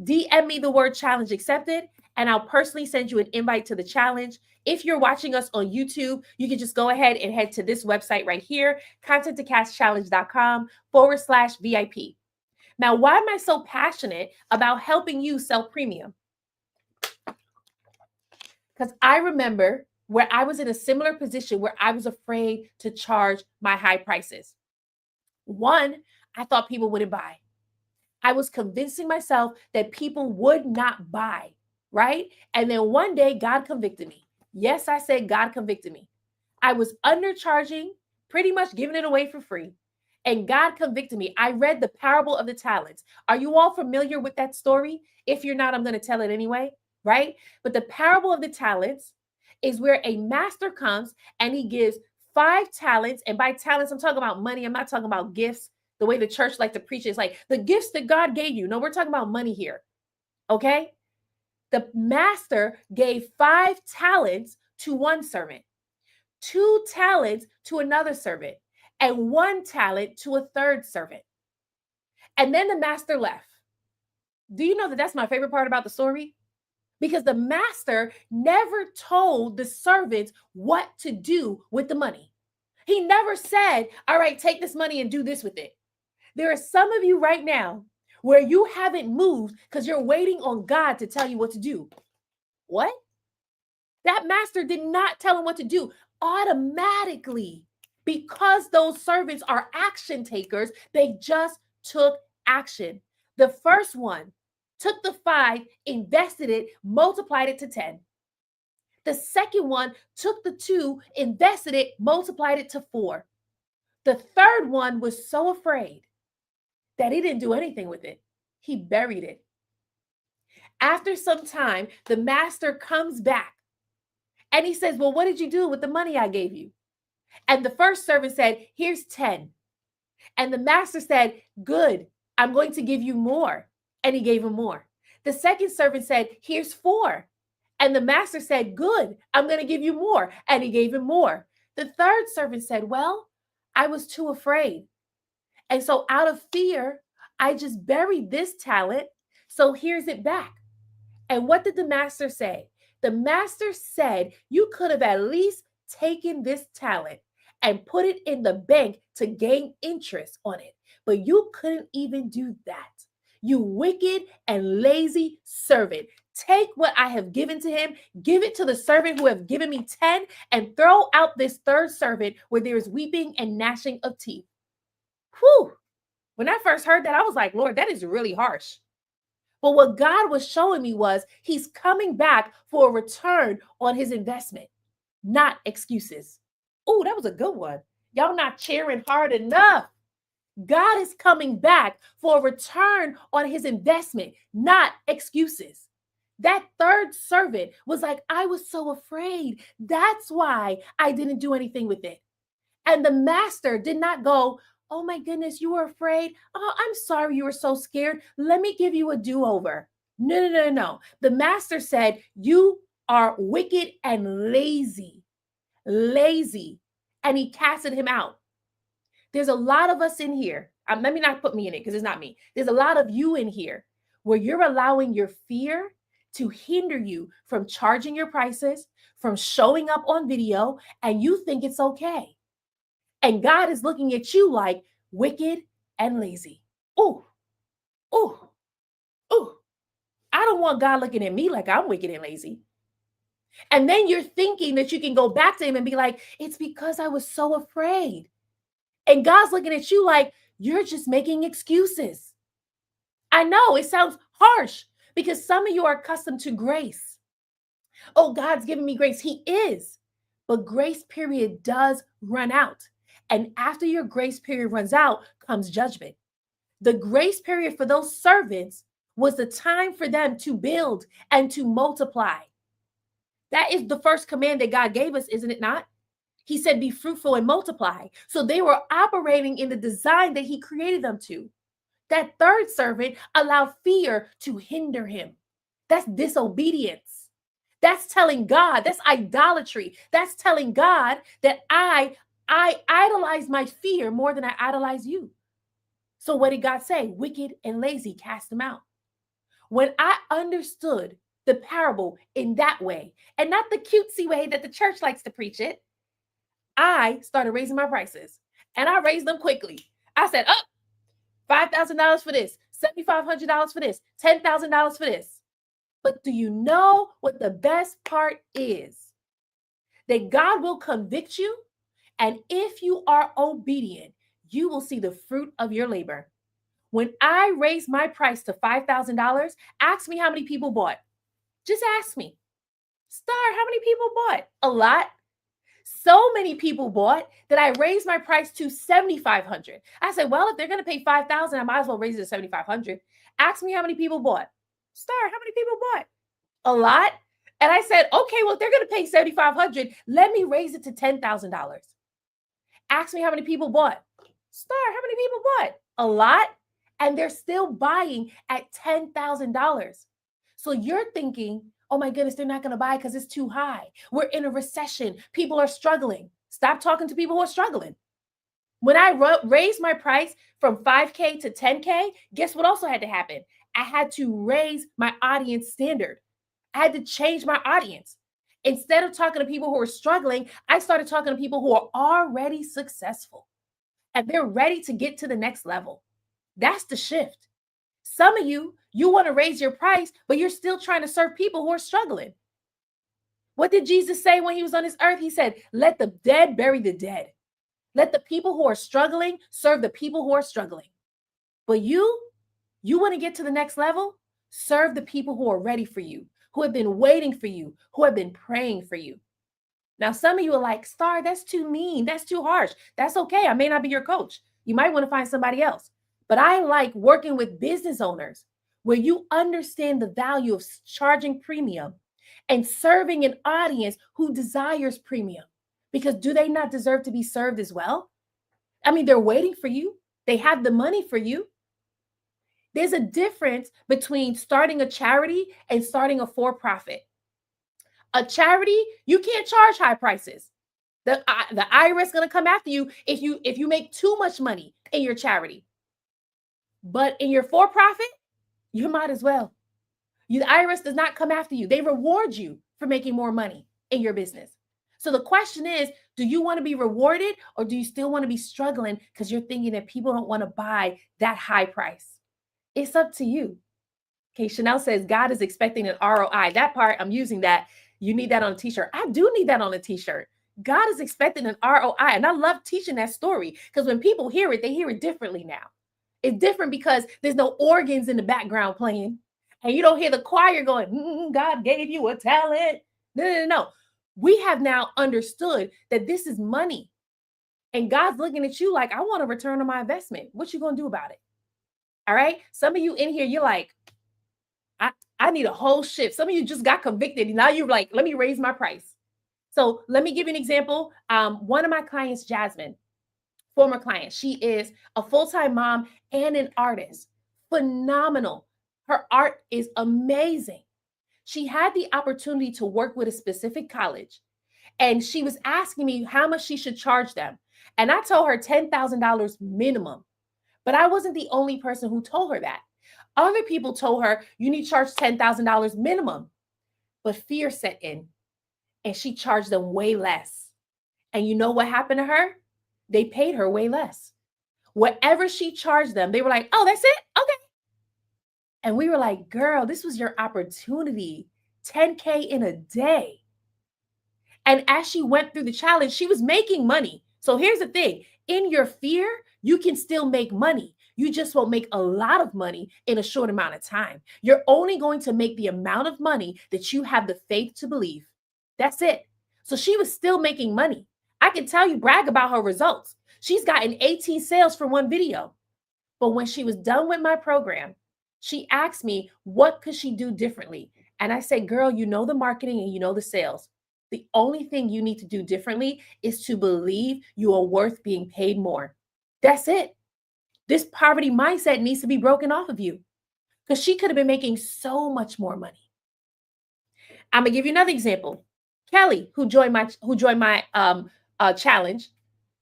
DM me the word challenge accepted, and I'll personally send you an invite to the challenge. If you're watching us on YouTube, you can just go ahead and head to this website right here, content2cashchallenge.com/VIP. Now, why am I so passionate about helping you sell premium? Because I remember where I was in a similar position where I was afraid to charge my high prices. One, I thought people wouldn't buy. I was convincing myself that people would not buy, right? And then one day, God convicted me. Yes, I said God convicted me. I was undercharging, pretty much giving it away for free. And God convicted me. I read the parable of the talents. Are you all familiar with that story? If you're not, I'm going to tell it anyway, right? But the parable of the talents is where a master comes and he gives 5 talents. And by talents, I'm talking about money. I'm not talking about gifts. The way the church like to preach is like the gifts that God gave you. No, we're talking about money here. Okay? The master gave 5 talents to one servant, 2 talents to another servant, and 1 talent to a third servant. And then the master left. Do you know that that's my favorite part about the story? Because the master never told the servants what to do with the money. He never said, all right, take this money and do this with it. There are some of you right now where you haven't moved because you're waiting on God to tell you what to do. What? That master did not tell him what to do automatically. Because those servants are action takers, they just took action. The first one took the 5, invested it, multiplied it to 10. The second one took the 2, invested it, multiplied it to 4. The third one was so afraid that he didn't do anything with it. He buried it. After some time, the master comes back and he says, well, what did you do with the money I gave you? And the first servant said, here's 10. And the master said, good, I'm going to give you more. And he gave him more. The second servant said, here's 4. And the master said, good, I'm going to give you more. And he gave him more. The third servant said, well, I was too afraid. And so out of fear, I just buried this talent. So here's it back. And what did the master say? The master said, you could have at least taken this talent and put it in the bank to gain interest on it. But you couldn't even do that. You wicked and lazy servant. Take what I have given to him, give it to the servant who have given me 10, and throw out this third servant where there is weeping and gnashing of teeth. Whew. When I first heard that, I was like, Lord, that is really harsh. But what God was showing me was he's coming back for a return on his investment, not excuses. Oh, that was a good one. Y'all not cheering hard enough. God is coming back for a return on his investment, not excuses. That third servant was like, I was so afraid. That's why I didn't do anything with it. And the master did not go, oh my goodness, you were afraid. Oh, I'm sorry you were so scared. Let me give you a do-over. No. The master said, you are wicked and lazy. And he casted him out. There's a lot of us in here. Let me not put me in it because it's not me. There's a lot of you in here where you're allowing your fear to hinder you from charging your prices, from showing up on video, and you think it's okay. And God is looking at you like wicked and lazy. Oh, oh, oh. I don't want God looking at me like I'm wicked and lazy. And then you're thinking that you can go back to him and be like, it's because I was so afraid. And God's looking at you like, you're just making excuses. I know it sounds harsh because some of you are accustomed to grace. Oh, God's giving me grace. He is. But grace period does run out. And after your grace period runs out comes judgment. The grace period for those servants was the time for them to build and to multiply. That is the first command that God gave us, isn't it not? He said, be fruitful and multiply. So they were operating in the design that he created them to. That third servant allowed fear to hinder him. That's disobedience. That's telling God, that's idolatry. That's telling God that I idolize my fear more than I idolize you. So what did God say? Wicked and lazy, cast them out. When I understood the parable in that way, and not the cutesy way that the church likes to preach it, I started raising my prices, and I raised them quickly. I said, oh, $5,000 for this, $7,500 for this, $10,000 for this. But do you know what the best part is? That God will convict you, and if you are obedient, you will see the fruit of your labor. When I raised my price to $5,000, ask me how many people bought. Just ask me. Star, how many people bought? A lot. So many people bought that I raised my price to $7,500. I said, well, if they're going to pay $5,000, I might as well raise it to $7,500. Ask me how many people bought. Star, how many people bought? A lot. And I said, okay, well, if they're going to pay $7,500, let me raise it to $10,000. Ask me how many people bought. Star, how many people bought? A lot. And they're still buying at $10,000. So you're thinking, oh my goodness, they're not going to buy because it's too high. We're in a recession. People are struggling. Stop talking to people who are struggling. When I raised my price from 5K to 10K, guess what also had to happen? I had to raise my audience standard. I had to change my audience. Instead of talking to people who are struggling, I started talking to people who are already successful and they're ready to get to the next level. That's the shift. Some of you want to raise your price, but you're still trying to serve people who are struggling. What did Jesus say when he was on this earth? He said, let the dead bury the dead. Let the people who are struggling serve the people who are struggling. But you want to get to the next level? Serve the people who are ready for you, who have been waiting for you, who have been praying for you. Now, some of you are like, Star, that's too mean. That's too harsh. That's okay. I may not be your coach. You might want to find somebody else. But I like working with business owners where you understand the value of charging premium and serving an audience who desires premium. Because do they not deserve to be served as well? I mean, they're waiting for you. They have the money for you. There's a difference between starting a charity and starting a for-profit. A charity, you can't charge high prices. The IRS is going to come after you if you make too much money in your charity. But in your for-profit, you might as well. The IRS does not come after you. They reward you for making more money in your business. So the question is, do you want to be rewarded or do you still want to be struggling because you're thinking that people don't want to buy that high price? It's up to you. Okay, Chanel says God is expecting an ROI. That part, I'm using that. You need that on a t-shirt. I do need that on a t-shirt. God is expecting an ROI. And I love teaching that story because when people hear it, they hear it differently now. It's different because there's no organs in the background playing. And you don't hear the choir going, God gave you a talent. No. We have now understood that this is money. And God's looking at you like, I want a return on my investment. What you going to do about it? All right. Some of you in here, you're like, I need a whole shift. Some of you just got convicted. And now you're like, let me raise my price. So let me give you an example. One of my clients, Jasmine, former client, she is a full-time mom and an artist. Phenomenal. Her art is amazing. She had the opportunity to work with a specific college, and she was asking me how much she should charge them. And I told her $10,000 minimum. But I wasn't the only person who told her that. Other people told her, you need to charge $10,000 minimum. But fear set in and she charged them way less. And you know what happened to her? They paid her way less. Whatever she charged them, they were like, oh, that's it? Okay. And we were like, girl, this was your opportunity. 10K in a day. And as she went through the challenge, she was making money. So here's the thing, in your fear, you can still make money. You just won't make a lot of money in a short amount of time. You're only going to make the amount of money that you have the faith to believe. That's it. So she was still making money. I can tell you, brag about her results. She's gotten 18 sales from one video. But when she was done with my program, she asked me, what could she do differently? And I said, girl, you know the marketing and you know the sales. The only thing you need to do differently is to believe you are worth being paid more. That's it. This poverty mindset needs to be broken off of you because she could have been making so much more money. I'm gonna give you another example. Kelly, who joined my challenge,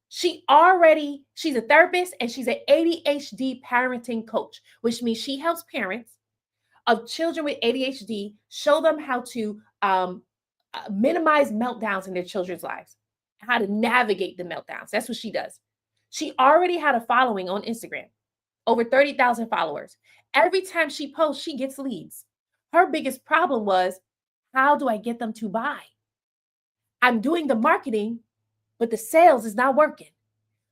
she's a therapist and she's an ADHD parenting coach, which means she helps parents of children with ADHD show them how to minimize meltdowns in their children's lives, how to navigate the meltdowns. That's what she does. She already had a following on Instagram, over 30,000 followers. Every time she posts, she gets leads. Her biggest problem was, how do I get them to buy? I'm doing the marketing, but the sales is not working.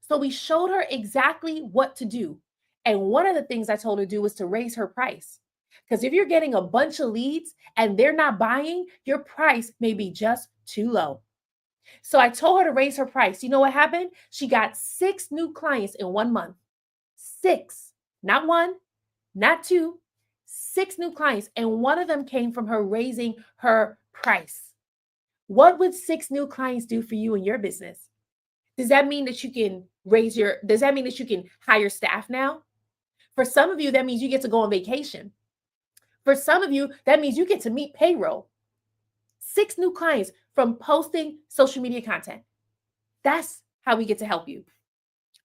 So we showed her exactly what to do. And one of the things I told her to do was to raise her price. Because if you're getting a bunch of leads and they're not buying, your price may be just too low. So I told her to raise her price. You know what happened? She got 6 new clients in 1 month. 6, not 1, not 2, 6 new clients. And one of them came from her raising her price. What would 6 new clients do for you in your business? Does that mean that you can does that mean that you can hire staff now? For some of you, that means you get to go on vacation. For some of you, that means you get to meet payroll. 6 new clients from posting social media content. That's how we get to help you.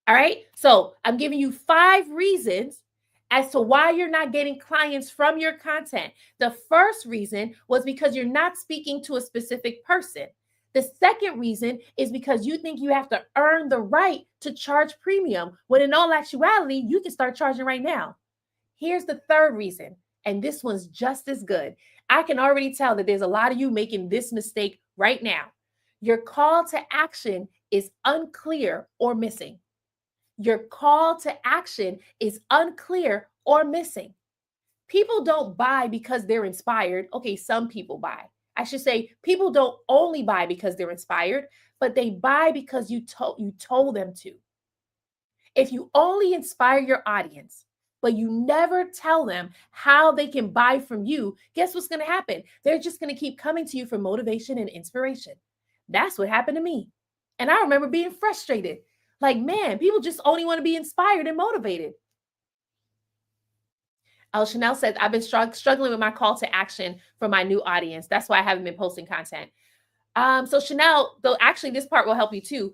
All right. So I'm giving you 5 reasons as to why you're not getting clients from your content. The first reason was because you're not speaking to a specific person. The second reason is because you think you have to earn the right to charge premium, when in all actuality, you can start charging right now. Here's the third reason, and this one's just as good. I can already tell that there's a lot of you making this mistake right now. Your call to action is unclear or missing. Your call to action is unclear or missing. People don't buy because they're inspired. Okay, some people buy. I should say people don't only buy because they're inspired, but they buy because you told them to. If you only inspire your audience, but you never tell them how they can buy from you, guess what's going to happen? They're just going to keep coming to you for motivation and inspiration. That's what happened to me. And I remember being frustrated. Like, man, people just only want to be inspired and motivated. Chanel says, I've been struggling with my call to action for my new audience. That's why I haven't been posting content. So Chanel, though, actually, this part will help you too.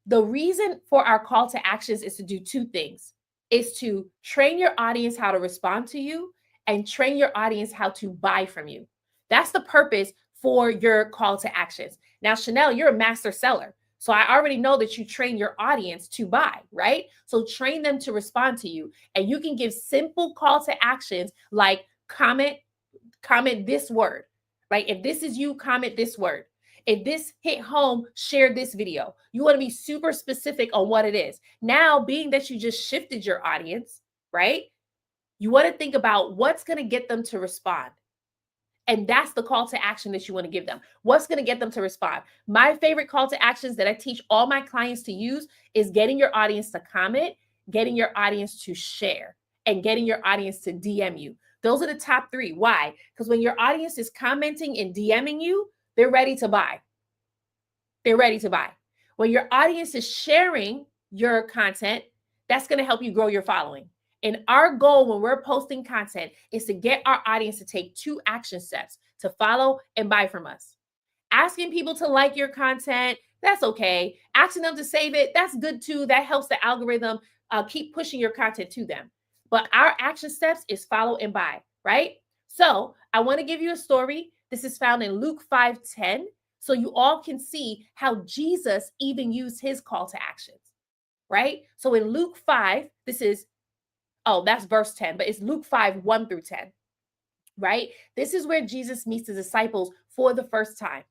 The reason for our call to actions is to do 2 things. Is to train your audience how to respond to you and train your audience how to buy from you. That's the purpose for your call to actions. Now, Chanel, you're a master seller. So I already know that you train your audience to buy, right? So train them to respond to you. And you can give simple call to actions like comment this word, right? If this is you, comment this word. If this hit home, share this video. You want to be super specific on what it is. Now, being that you just shifted your audience, right? You want to think about what's going to get them to respond. And that's the call to action that you want to give them. What's going to get them to respond? My favorite call to actions that I teach all my clients to use is getting your audience to comment, getting your audience to share, and getting your audience to DM you. Those are the top 3. Why? Because when your audience is commenting and DMing you, they're ready to buy. They're ready to buy. When your audience is sharing your content, that's going to help you grow your following. And our goal when we're posting content is to get our audience to take 2 action steps: to follow and buy from us. Asking people to like your content, that's okay. Asking them to save it, that's good too. That helps the algorithm keep pushing your content to them. but our action steps is follow and buy, right? So I want to give you a story. This is found in Luke 5:10. So you all can see how Jesus even used his call to actions, right? So in Luke 5, this is, oh, that's verse 10, but it's Luke 5, 1 through 10, right? This is where Jesus meets the disciples for the first time.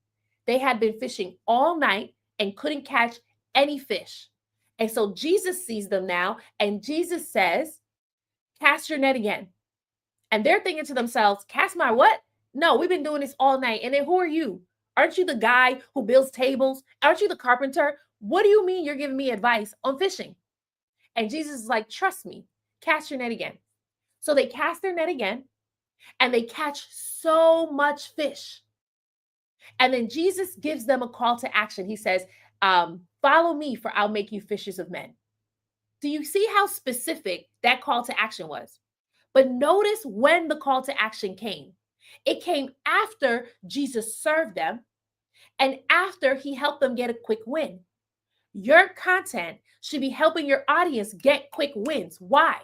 They had been fishing all night and couldn't catch any fish. And so Jesus sees them now, and Jesus says, cast your net again. And they're thinking to themselves, cast my what? No, we've been doing this all night. And then who are you? Aren't you the guy who builds tables? Aren't you the carpenter? What do you mean you're giving me advice on fishing? And Jesus is like, trust me, cast your net again. So they cast their net again, and they catch so much fish. And then Jesus gives them a call to action. He says, follow me, for I'll make you fishers of men. Do you see how specific that call to action was? But notice when the call to action came. It came after Jesus served them and after he helped them get a quick win. Your content should be helping your audience get quick wins. Why?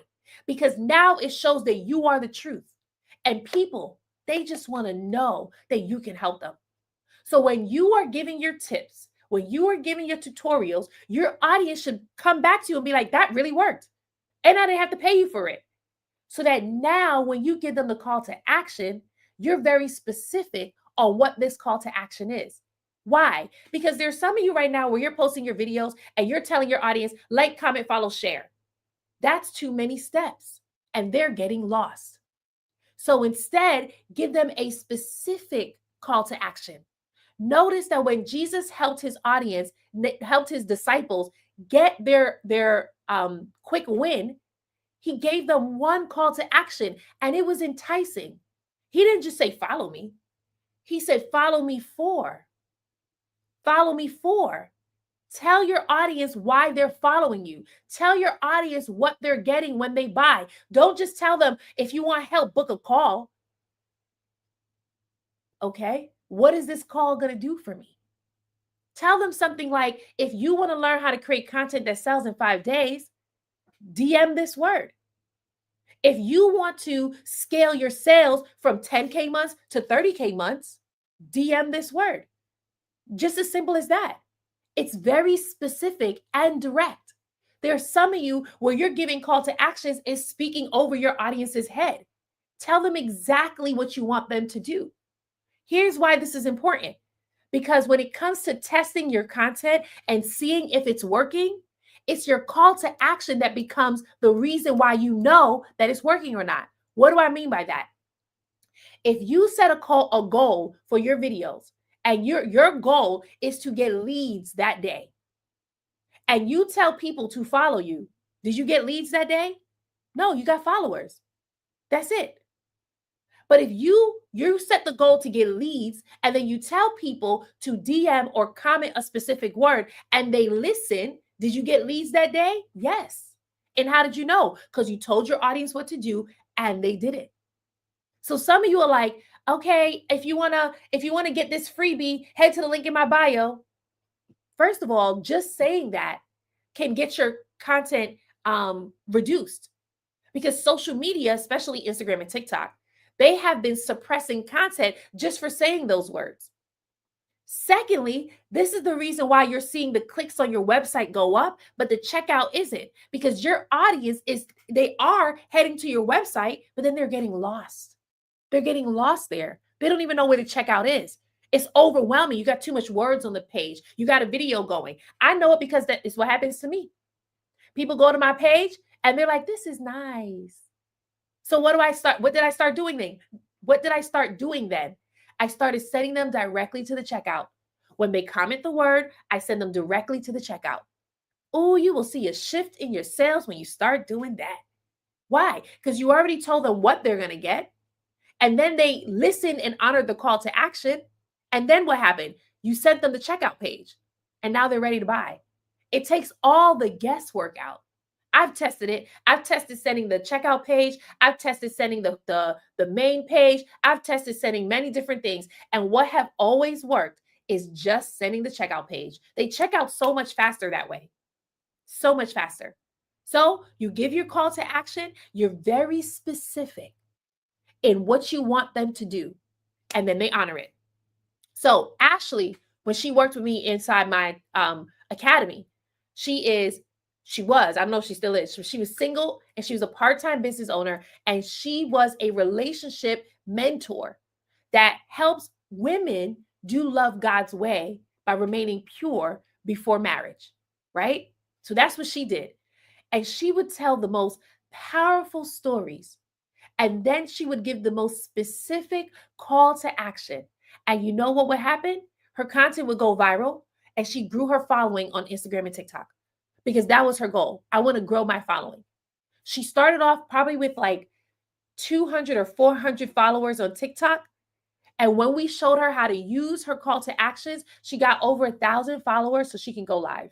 Because now it shows that you are the truth. And people, they just want to know that you can help them. So when you are giving your tips, when you are giving your tutorials, your audience should come back to you and be like, that really worked. And I didn't have to pay you for it. So that now when you give them the call to action, you're very specific on what this call to action is. Why? Because there's some of you right now where you're posting your videos and you're telling your audience, like, comment, follow, share. That's too many steps and they're getting lost. So instead, give them a specific call to action. Notice that when Jesus helped his audience, helped his disciples get their quick win, he gave them one call to action, and it was enticing. He didn't just say, follow me. He said, follow me for. Follow me for. Tell your audience why they're following you. Tell your audience what they're getting when they buy. Don't just tell them, if you want help, book a call. Okay, what is this call going to do for me? Tell them something like, if you want to learn how to create content that sells in 5 days, DM this word. If you want to scale your sales from 10K months to 30K months, DM this word. Just as simple as that. It's very specific and direct. There are some of you where you're giving call to actions is speaking over your audience's head. Tell them exactly what you want them to do. Here's why this is important. Because when it comes to testing your content and seeing if it's working, it's your call to action that becomes the reason why you know that it's working or not. What do I mean by that? If you set a goal for your videos and your goal is to get leads that day, and you tell people to follow you, did you get leads that day? No, you got followers. That's it. But if you set the goal to get leads and then you tell people to DM or comment a specific word and they listen, did you get leads that day? Yes. And how did you know? Because you told your audience what to do and they did it. So some of you are like, okay, if you want to get this freebie, head to the link in my bio. First of all, just saying that can get your content reduced, because social media, especially Instagram and TikTok, they have been suppressing content just for saying those words. Secondly, this is the reason why you're seeing the clicks on your website go up, but the checkout isn't, because your audience they are heading to your website, but then they're getting lost. They're getting lost there. They don't even know where the checkout is. It's overwhelming. You got too much words on the page. You got a video going. I know it because that is what happens to me. People go to my page and they're like, this is nice. So what did I start doing then? What did I start doing then? I started sending them directly to the checkout. When they comment the word, I send them directly to the checkout. Oh, you will see a shift in your sales when you start doing that. Why? Because you already told them what they're going to get. And then they listened and honored the call to action. And then what happened? You sent them the checkout page. And now they're ready to buy. It takes all the guesswork out. I've tested it. I've tested sending the checkout page. I've tested sending the main page. I've tested sending many different things. And what have always worked is just sending the checkout page. They check out so much faster that way. So much faster. So you give your call to action, you're very specific in what you want them to do, and then they honor it. So Ashley, when she worked with me inside my academy, she is, she was, I don't know if she still is. She was single and she was a part-time business owner, and she was a relationship mentor that helps women do love God's way by remaining pure before marriage, right? So that's what she did. And she would tell the most powerful stories, and then she would give the most specific call to action. And you know what would happen? Her content would go viral, and she grew her following on Instagram and TikTok because that was her goal. I want to grow my following. She started off probably with like 200 or 400 followers on TikTok. And when we showed her how to use her call to actions, she got over 1,000 followers so she can go live.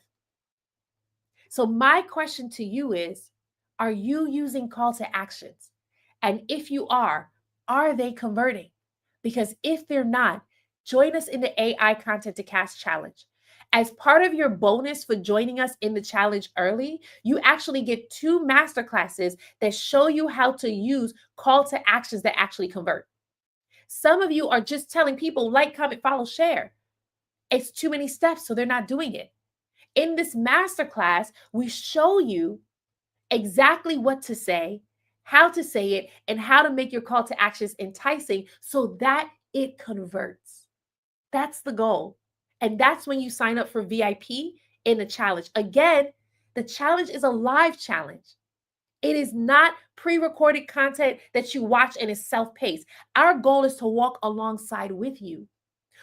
So, my question to you is, are you using call to actions? And if you are they converting? Because if they're not, join us in the AI Content to Cast Challenge. As part of your bonus for joining us in the challenge early, you actually get 2 masterclasses that show you how to use call to actions that actually convert. Some of you are just telling people like, comment, follow, share. It's too many steps, so they're not doing it. In this masterclass, we show you exactly what to say, how to say it, and how to make your call to actions enticing so that it converts. That's the goal. And that's when you sign up for VIP in the challenge. Again, the challenge is a live challenge. It is not pre-recorded content that you watch and is self-paced. Our goal is to walk alongside with you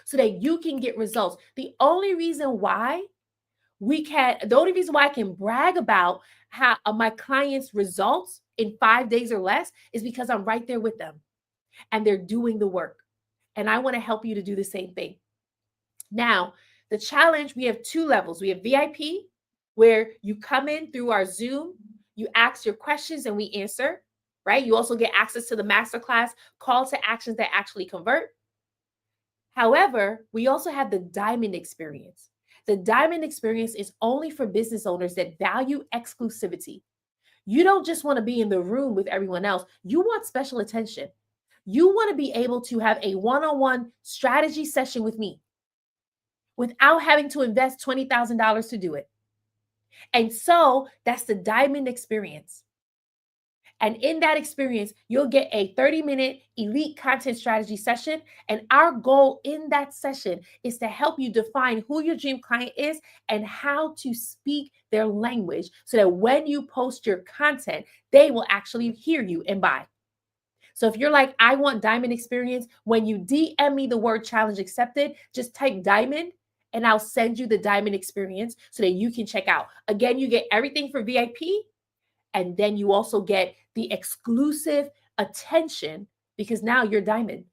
so that you can get results. The only reason why I can brag about how my clients' results in 5 days or less is because I'm right there with them and they're doing the work. And I want to help you to do the same thing. Now, the challenge, we have 2 levels. We have VIP, where you come in through our Zoom, you ask your questions and we answer, right? You also get access to the masterclass call to actions that actually convert. However, we also have the diamond experience. The diamond experience is only for business owners that value exclusivity. You don't just want to be in the room with everyone else, you want special attention. You want to be able to have a one on one strategy session with me without having to invest $20,000 to do it. And so that's the diamond experience. And in that experience, you'll get a 30-minute elite content strategy session. And our goal in that session is to help you define who your dream client is and how to speak their language so that when you post your content, they will actually hear you and buy. So if you're like, I want diamond experience, when you DM me the word challenge accepted, just type diamond and I'll send you the diamond experience so that you can check out. Again, you get everything for VIP. And then you also get the exclusive attention because now you're diamond.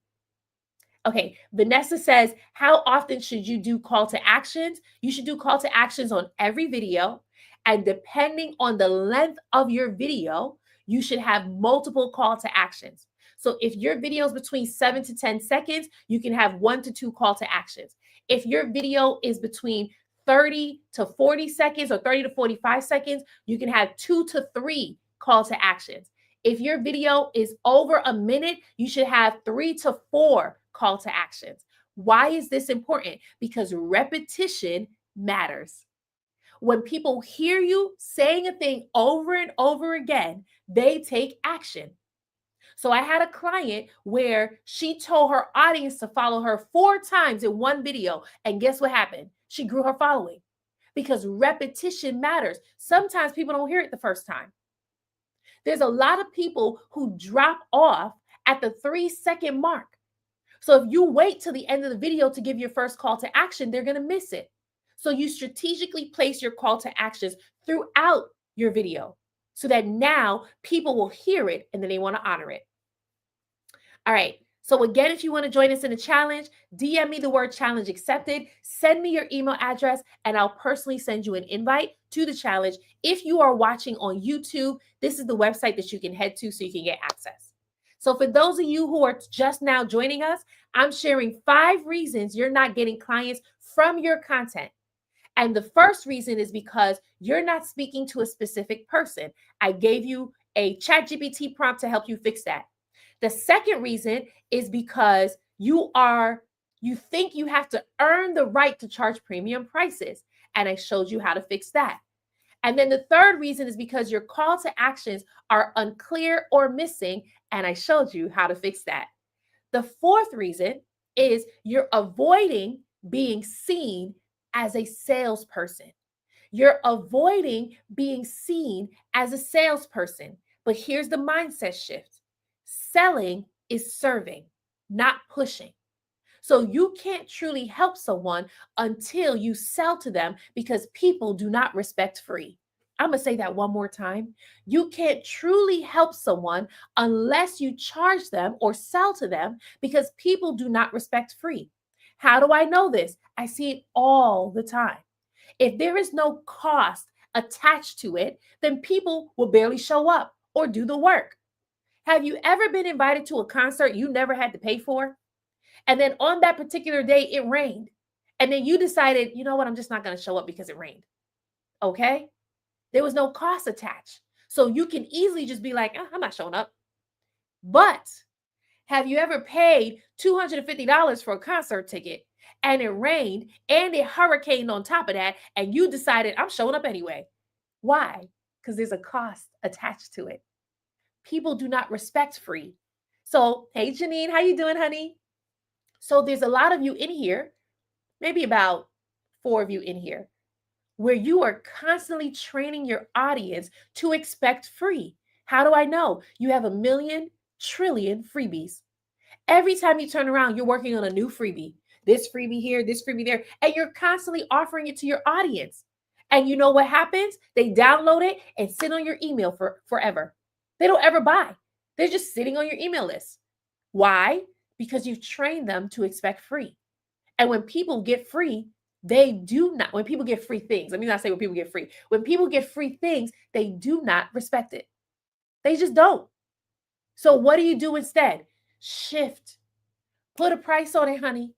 Okay, Vanessa says, how often should you do call to actions? You should do call to actions on every video. And depending on the length of your video, you should have multiple call to actions. So if your video is between 7 to 10 seconds, you can have 1 to 2 call to actions. If your video is between 30 to 40 seconds or 30 to 45 seconds, you can have 2 to 3 call to actions. If your video is over a minute, you should have 3 to 4 call to actions. Why is this important? Because repetition matters. When people hear you saying a thing over and over again, they take action. So I had a client where she told her audience to follow her 4 times in one video. And guess what happened? She grew her following because repetition matters. Sometimes people don't hear it the first time. There's a lot of people who drop off at the 3-second mark. So if you wait till the end of the video to give your first call to action, they're going to miss it. So you strategically place your call to actions throughout your video so that now people will hear it and then they want to honor it. All right. So again, if you want to join us in the challenge, DM me the word challenge accepted, send me your email address, and I'll personally send you an invite to the challenge. If you are watching on YouTube, this is the website that you can head to so you can get access. So for those of you who are just now joining us, I'm sharing 5 reasons you're not getting clients from your content. And the first reason is because you're not speaking to a specific person. I gave you a ChatGPT prompt to help you fix that. The second reason is because you think you have to earn the right to charge premium prices. And I showed you how to fix that. And then the third reason is because your call to actions are unclear or missing. And I showed you how to fix that. The fourth reason is you're avoiding being seen as a salesperson. You're avoiding being seen as a salesperson. But here's the mindset shift: selling is serving, not pushing. So you can't truly help someone until you sell to them, because people do not respect free. I'm going to say that one more time. You can't truly help someone unless you charge them or sell to them, because people do not respect free. How do I know this? I see it all the time. If there is no cost attached to it, then people will barely show up or do the work. Have you ever been invited to a concert you never had to pay for? And then on that particular day, it rained. And then you decided, you know what, I'm just not going to show up because it rained. Okay? There was no cost attached. So you can easily just be like, I'm not showing up. But have you ever paid $250 for a concert ticket and it rained and it hurricaned on top of that, and you decided, I'm showing up anyway? Why? Because there's a cost attached to it. People do not respect free. So, hey, Janine, how you doing, honey? So there's a lot of you in here, maybe about 4 of you in here, where you are constantly training your audience to expect free. How do I know? You have a million trillion freebies. Every time you turn around, you're working on a new freebie. This freebie here, this freebie there, and you're constantly offering it to your audience. And you know what happens? They download it and sit on your email for forever. They don't ever buy. They're just sitting on your email list. Why? Because you've trained them to expect free. And when people get free, they do not, when people get free things, let me not say when people get free. When people get free things, they do not respect it. They just don't. So what do you do instead? Shift. Put a price on it, honey.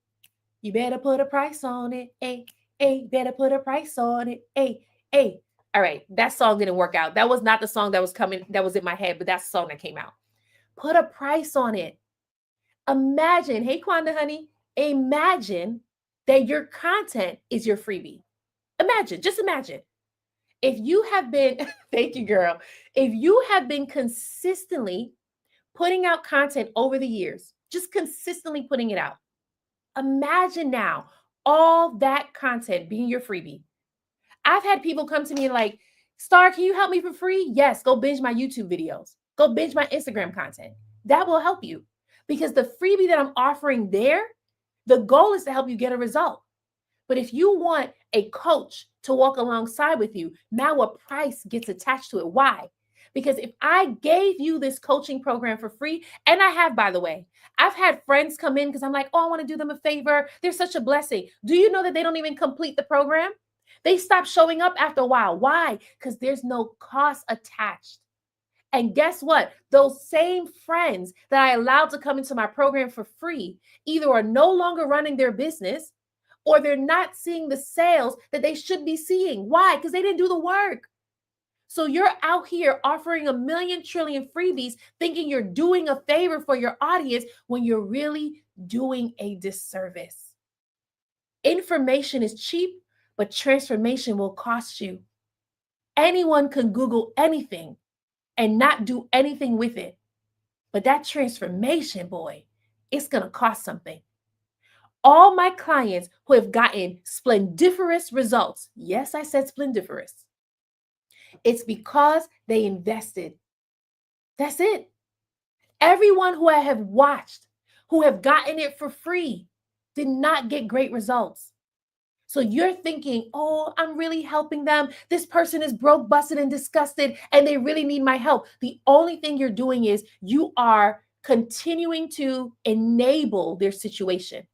You better put a price on it. Hey, hey, better put a price on it. Hey, hey. All right, that song didn't work out. That was not the song that was coming, that was in my head, but that's the song that came out. Put a price on it. Imagine, hey, Quanda, honey, imagine that your content is your freebie. Imagine, just imagine. If you have been, thank you, girl. If you have been consistently putting out content over the years, just consistently putting it out, imagine now all that content being your freebie. I've had people come to me like, Star, can you help me for free? Yes, go binge my YouTube videos. Go binge my Instagram content. That will help you, because the freebie that I'm offering there, the goal is to help you get a result. But if you want a coach to walk alongside with you, now a price gets attached to it. Why? Because if I gave you this coaching program for free, and I have, by the way, I've had friends come in because I'm like, oh, I want to do them a favor. They're such a blessing. Do you know that they don't even complete the program? They stop showing up after a while. Why? Because there's no cost attached. And guess what? Those same friends that I allowed to come into my program for free either are no longer running their business, or they're not seeing the sales that they should be seeing. Why? Because they didn't do the work. So you're out here offering a million trillion freebies, thinking you're doing a favor for your audience when you're really doing a disservice. Information is cheap, but transformation will cost you. Anyone can Google anything and not do anything with it. But that transformation, boy, it's going to cost something. All my clients who have gotten splendiferous results, yes, I said splendiferous, it's because they invested. That's it. Everyone who I have watched who have gotten it for free did not get great results. So you're thinking, oh, I'm really helping them. This person is broke, busted, and disgusted, and they really need my help. The only thing you're doing is you are continuing to enable their situation,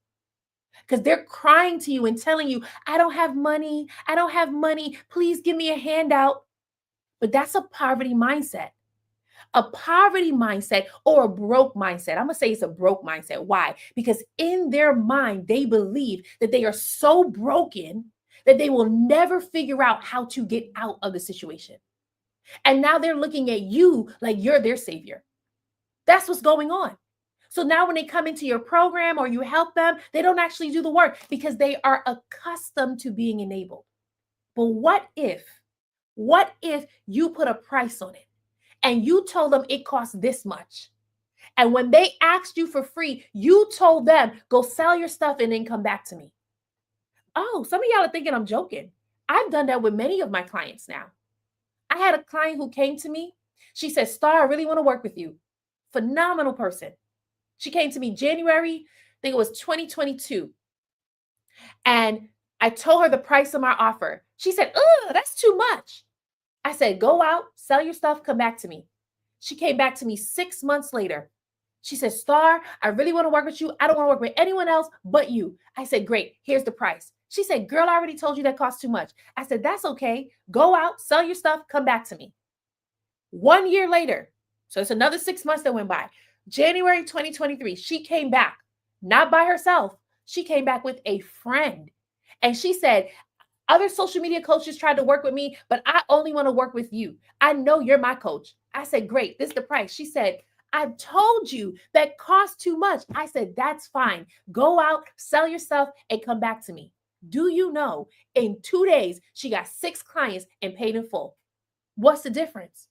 because they're crying to you and telling you, I don't have money. I don't have money. Please give me a handout. But that's a poverty mindset. A poverty mindset or a broke mindset. I'm going to say it's a broke mindset. Why? Because in their mind, they believe that they are so broken that they will never figure out how to get out of the situation. And now they're looking at you like you're their savior. That's what's going on. So now when they come into your program or you help them, they don't actually do the work because they are accustomed to being enabled. But what if you put a price on it and you told them it costs this much? And when they asked you for free, you told them, go sell your stuff and then come back to me. Oh, some of y'all are thinking I'm joking. I've done that with many of my clients now. I had a client who came to me. She said, Star, I really want to work with you. Phenomenal person. She came to me January, I think it was 2022. And I told her the price of my offer. She said, oh, that's too much. I said, go out, sell your stuff, come back to me. She came back to me 6 months later. She said, Star, I really want to work with you. I don't want to work with anyone else but you. I said, great, here's the price. She said, girl, I already told you that costs too much. I said, that's okay. Go out, sell your stuff, come back to me. 1 year later, so it's another 6 months that went by. January 2023, she came back, not by herself. She came back with a friend. And she said, other social media coaches tried to work with me, but I only want to work with you. I know you're my coach. I said, great, this is the price. She said, I told you that costs too much. I said, that's fine. Go out, sell your stuff, and come back to me. Do you know, in 2 days, she got 6 clients and paid in full. What's the difference?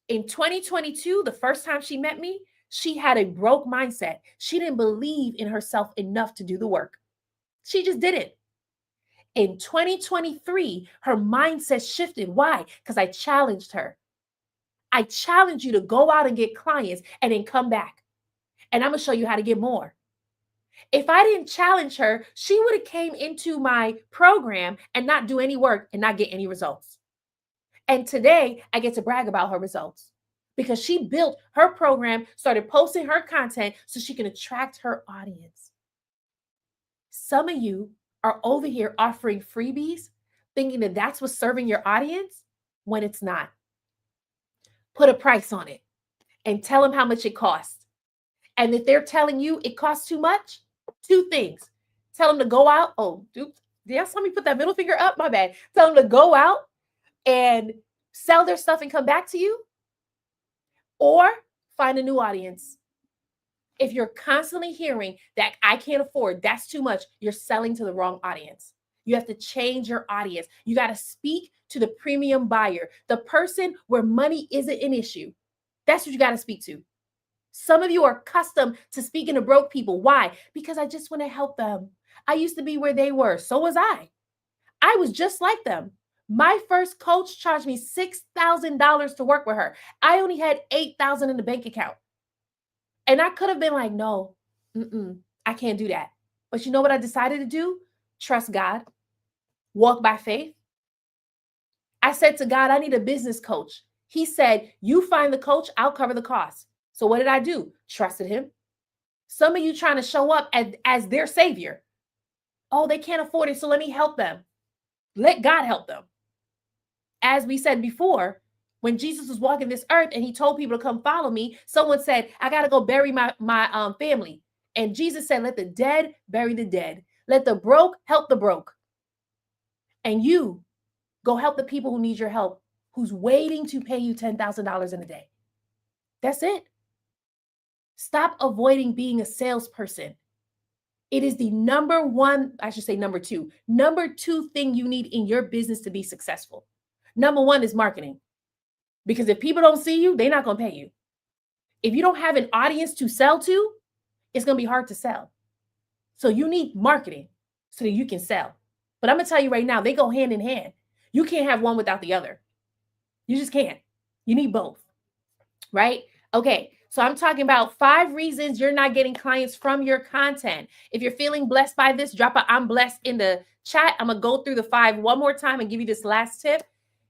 In 2022, the first time she met me, she had a broke mindset. She didn't believe in herself enough to do the work. She just didn't. In 2023, her mindset shifted. Why? Because I challenged her. I challenge you to go out and get clients and then come back. And I'm going to show you how to get more. If I didn't challenge her, she would have came into my program and not do any work and not get any results. And today I get to brag about her results because she built her program, started posting her content so she can attract her audience. Some of you are over here offering freebies, thinking that that's what's serving your audience when it's not. Put a price on it and tell them how much it costs. And if they're telling you it costs too much, 2 things. Tell them to go out. Oh, yes, let me put that middle finger up. My bad. Tell them to go out and sell their stuff and come back to you, or find a new audience. If you're constantly hearing that I can't afford, that's too much, you're selling to the wrong audience. You have to change your audience. You got to speak to the premium buyer, the person where money isn't an issue. That's what you got to speak to. Some of you are accustomed to speaking to broke people. Why? Because I just want to help them. I used to be where they were. So was I. I was just like them. My first coach charged me $6,000 to work with her. I only had $8,000 in the bank account. And I could have been like, no, I can't do that. But you know what I decided to do? Trust God. Walk by faith. I said to God, I need a business coach. He said, you find the coach, I'll cover the cost. So what did I do? Trusted him. Some of you trying to show up as their savior. Oh, they can't afford it, so let me help them. Let God help them. As we said before, when Jesus was walking this earth and he told people to come follow me, someone said, I got to go bury my family. And Jesus said, let the dead bury the dead. Let the broke help the broke. And you go help the people who need your help, who's waiting to pay you $10,000 in a day. That's it. Stop avoiding being a salesperson. It is the number 2 thing you need in your business to be successful. Number 1 is marketing. Because if people don't see you, they're not going to pay you. If you don't have an audience to sell to, it's going to be hard to sell. So you need marketing so that you can sell. But I'm going to tell you right now, they go hand in hand. You can't have one without the other. You just can't. You need both, right? Okay, so I'm talking about 5 reasons you're not getting clients from your content. If you're feeling blessed by this, drop a I'm blessed in the chat. I'm going to go through the 5 one more time and give you this last tip.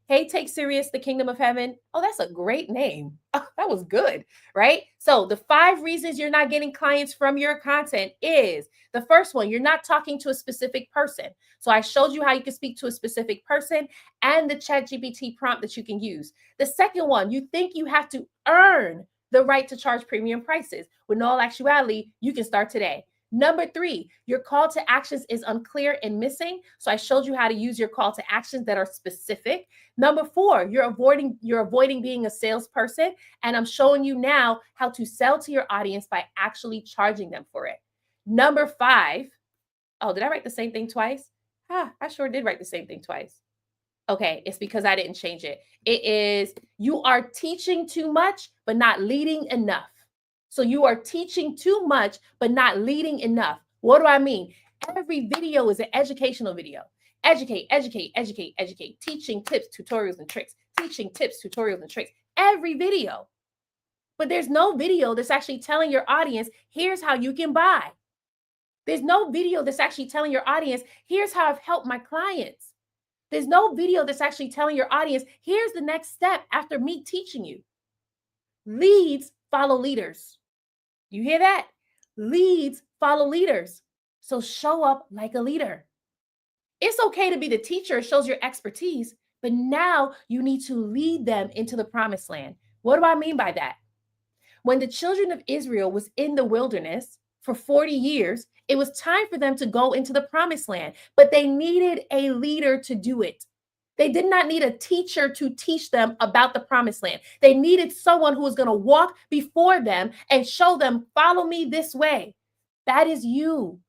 Hey, take serious the kingdom of heaven. Oh, that's a great name. Oh, that was good, right? So the 5 reasons you're not getting clients from your content is the first one, you're not talking to a specific person. So I showed you how you can speak to a specific person and the ChatGPT prompt that you can use. The second one, you think you have to earn the right to charge premium prices. When in all actuality, you can start today. Number 3, your call to actions is unclear and missing. So I showed you how to use your call to actions that are specific. Number 4, you're avoiding being a salesperson, and I'm showing you now how to sell to your audience by actually charging them for it. Number 5, oh, did I write the same thing twice? I sure did write the same thing twice. Okay, it's because I didn't change it. It is, you are teaching too much, but not leading enough. So you are teaching too much, but not leading enough. What do I mean? Every video is an educational video. Educate, educate, educate, educate. Teaching tips, tutorials, and tricks. Teaching tips, tutorials, and tricks. Every video. But there's no video that's actually telling your audience, here's how you can buy. There's no video that's actually telling your audience, here's how I've helped my clients. There's no video that's actually telling your audience, here's the next step after me teaching you. Leads follow leaders. You hear that? Leads follow leaders. So show up like a leader. It's okay to be the teacher, it shows your expertise, but now you need to lead them into the promised land. What do I mean by that? When the children of Israel was in the wilderness for 40 years, it was time for them to go into the promised land, but they needed a leader to do it. They did not need a teacher to teach them about the promised land. They needed someone who was going to walk before them and show them, follow me this way. That is you,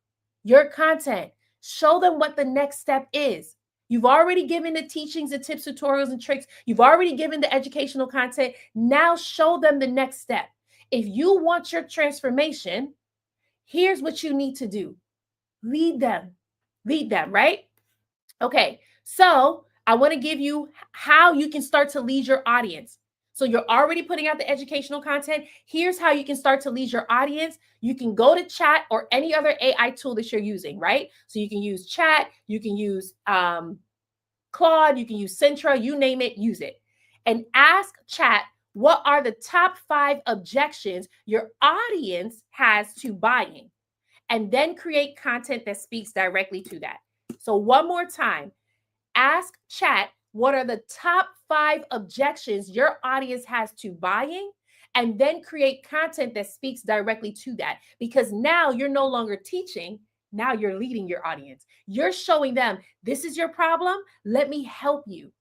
your content. Show them what the next step is. You've already given the teachings, the tips, tutorials, and tricks. You've already given the educational content. Now show them the next step. If you want your transformation, here's what you need to do. Lead them, right? Okay, so I want to give you how you can start to lead your audience. So you're already putting out the educational content. Here's how you can start to lead your audience. You can go to chat or any other AI tool that you're using, right? So you can use chat, you can use Claude, you can use Centra, you name it, use it. And ask chat, what are the top 5 objections your audience has to buying? And then create content that speaks directly to that. So one more time, ask chat, what are the top 5 objections your audience has to buying? And then create content that speaks directly to that. Because now you're no longer teaching, now you're leading your audience. You're showing them, this is your problem, let me help you.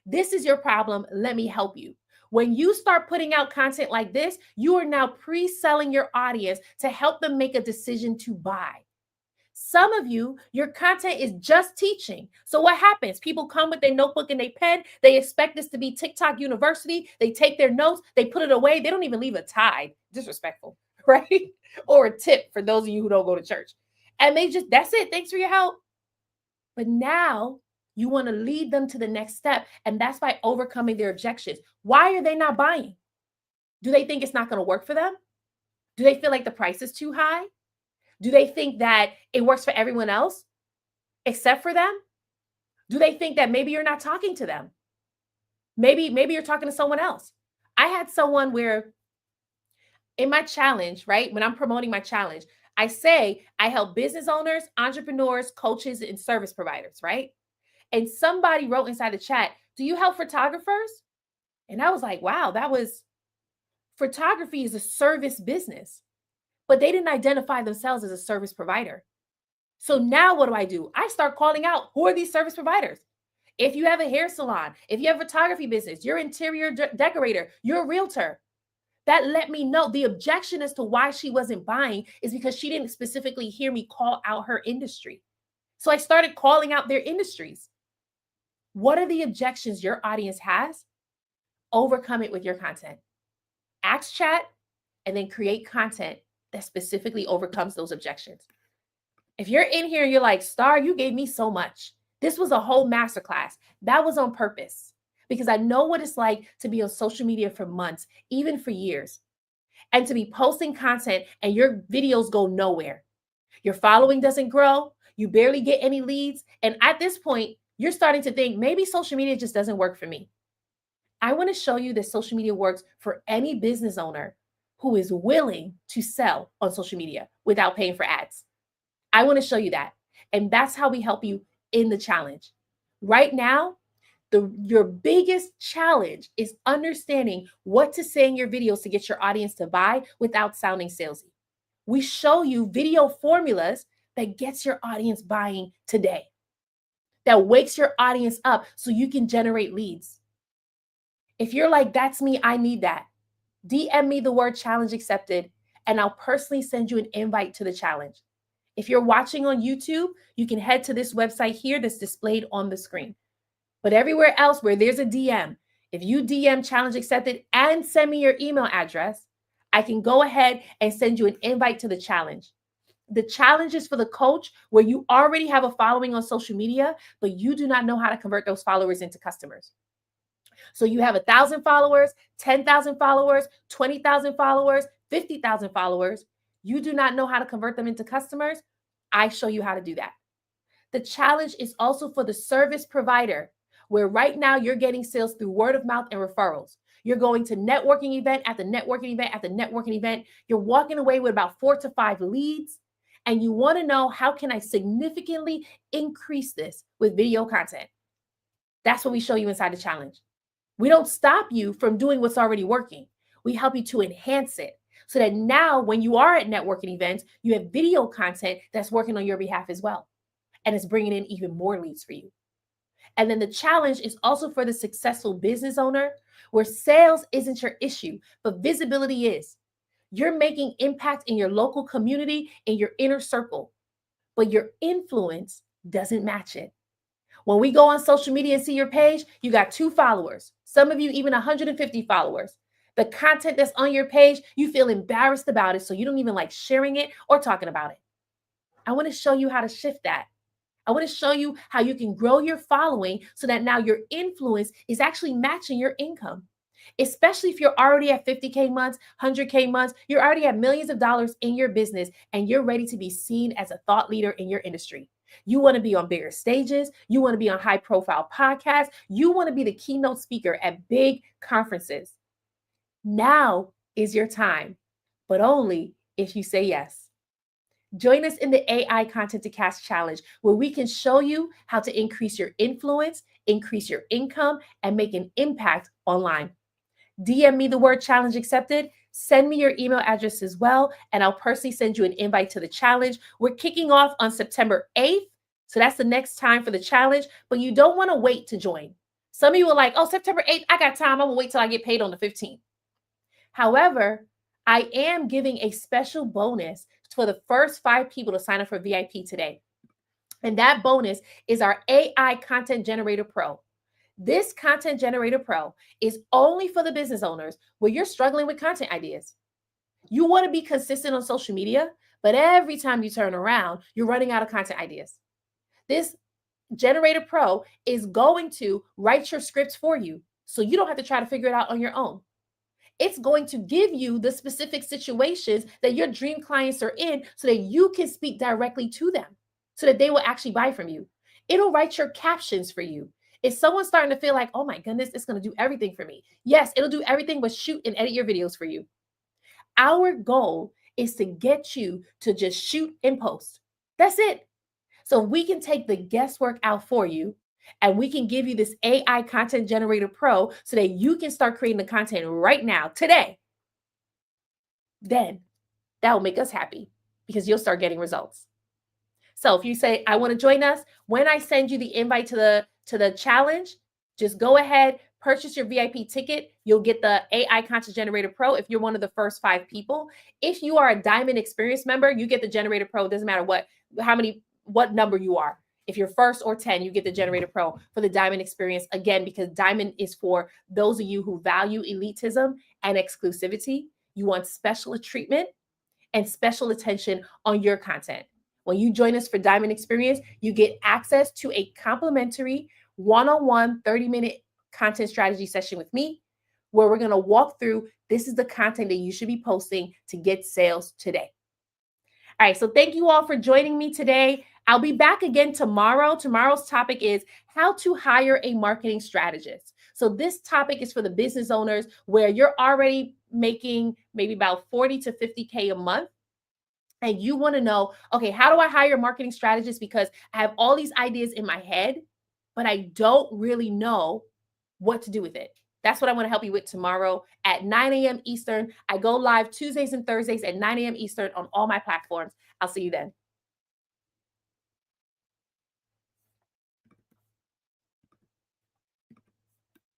This is your problem, let me help you. When you start putting out content like this, you are now pre-selling your audience to help them make a decision to buy. Some of you, your content is just teaching. So what happens? People come with their notebook and their pen. They expect this to be TikTok University. They take their notes, they put it away. They don't even leave a tithe. Disrespectful, right? Or a tip for those of you who don't go to church. And they just, that's it. Thanks for your help. But now you want to lead them to the next step. And that's by overcoming their objections. Why are they not buying? Do they think it's not going to work for them? Do they feel like the price is too high? Do they think that it works for everyone else except for them? Do they think that maybe you're not talking to them? Maybe you're talking to someone else. I had someone where in my challenge, right? When I'm promoting my challenge, I say I help business owners, entrepreneurs, coaches, and service providers, right? And somebody wrote inside the chat, do you help photographers? And I was like, wow, photography is a service business. But they didn't identify themselves as a service provider. So now what do? I start calling out, who are these service providers? If you have a hair salon, if you have a photography business, you're an interior decorator, you're a realtor. That let me know the objection as to why she wasn't buying is because she didn't specifically hear me call out her industry. So I started calling out their industries. What are the objections your audience has? Overcome it with your content. Ask chat and then create content that specifically overcomes those objections. If you're in here and you're like, Star, you gave me so much. This was a whole masterclass. That was on purpose because I know what it's like to be on social media for months, even for years, and to be posting content and your videos go nowhere. Your following doesn't grow. You barely get any leads. And at this point, you're starting to think maybe social media just doesn't work for me. I want to show you that social media works for any business owner who is willing to sell on social media without paying for ads. I want to show you that. And that's how we help you in the challenge. Right now, your biggest challenge is understanding what to say in your videos to get your audience to buy without sounding salesy. We show you video formulas that gets your audience buying today, that wakes your audience up so you can generate leads. If you're like, that's me, I need that, DM me the word challenge accepted, and I'll personally send you an invite to the challenge. If you're watching on YouTube, you can head to this website here that's displayed on the screen. But everywhere else where there's a DM, if you DM challenge accepted and send me your email address, I can go ahead and send you an invite to the challenge. The challenge is for the coach where you already have a following on social media, but you do not know how to convert those followers into customers. So you have 1,000 followers, 10,000 followers, 20,000 followers, 50,000 followers. You do not know how to convert them into customers. I show you how to do that. The challenge is also for the service provider, where right now you're getting sales through word of mouth and referrals. You're going to networking event after networking event after networking event. You're walking away with about 4 to 5 leads, and you want to know, how can I significantly increase this with video content? That's what we show you inside the challenge. We don't stop you from doing what's already working. We help you to enhance it so that now when you are at networking events, you have video content that's working on your behalf as well. And it's bringing in even more leads for you. And then the challenge is also for the successful business owner, where sales isn't your issue, but visibility is. You're making impact in your local community, in your inner circle, but your influence doesn't match it. When we go on social media and see your page, you got 2 followers, some of you even 150 followers. The content that's on your page, you feel embarrassed about it, so you don't even like sharing it or talking about it. I want to show you how to shift that. I want to show you how you can grow your following so that now your influence is actually matching your income. Especially if you're already at 50K months, 100K months, you're already at millions of dollars in your business, and you're ready to be seen as a thought leader in your industry. You want to be on bigger stages. You want to be on high profile podcasts. You want to be the keynote speaker at big conferences. Now is your time, but only if you say yes. Join us in the AI Content to Cash Challenge, where we can show you how to increase your influence, increase your income, and make an impact online. DM me the word challenge accepted. Send me your email address as well, and I'll personally send you an invite to the challenge. We're kicking off on September 8th. So that's the next time for the challenge, but you don't want to wait to join. Some of you are like, oh, September 8th, I got time. I'm going to wait till I get paid on the 15th. However, I am giving a special bonus for the first 5 people to sign up for VIP today. And that bonus is our AI Content Generator Pro. This Content Generator Pro is only for the business owners where you're struggling with content ideas. You want to be consistent on social media, but every time you turn around, you're running out of content ideas. This Generator Pro is going to write your scripts for you, so you don't have to try to figure it out on your own. It's going to give you the specific situations that your dream clients are in so that you can speak directly to them, so that they will actually buy from you. It'll write your captions for you. If someone's starting to feel like, oh my goodness, it's going to do everything for me. Yes, it'll do everything but shoot and edit your videos for you. Our goal is to get you to just shoot and post. That's it. So we can take the guesswork out for you, and we can give you this AI Content Generator Pro so that you can start creating the content right now, today. Then that will make us happy because you'll start getting results. So if you say, I want to join us, when I send you the invite to the challenge, just go ahead, purchase your VIP ticket. You'll get the AI Content Generator Pro if you're one of the first 5 people. If you are a Diamond Experience member, you get the Generator Pro. It doesn't matter what number you are. If you're first or 10, you get the Generator Pro for the Diamond Experience. Again, because Diamond is for those of you who value elitism and exclusivity. You want special treatment and special attention on your content. When you join us for Diamond Experience, you get access to a complimentary one-on-one 30-minute content strategy session with me, where we're going to walk through, this is the content that you should be posting to get sales today. All right, so thank you all for joining me today. I'll be back again tomorrow. Tomorrow's topic is how to hire a marketing strategist. So this topic is for the business owners where you're already making maybe about 40 to 50K a month. And you want to know, okay, how do I hire a marketing strategist? Because I have all these ideas in my head, but I don't really know what to do with it. That's what I want to help you with tomorrow at 9 a.m. Eastern. I go live Tuesdays and Thursdays at 9 a.m. Eastern on all my platforms. I'll see you then.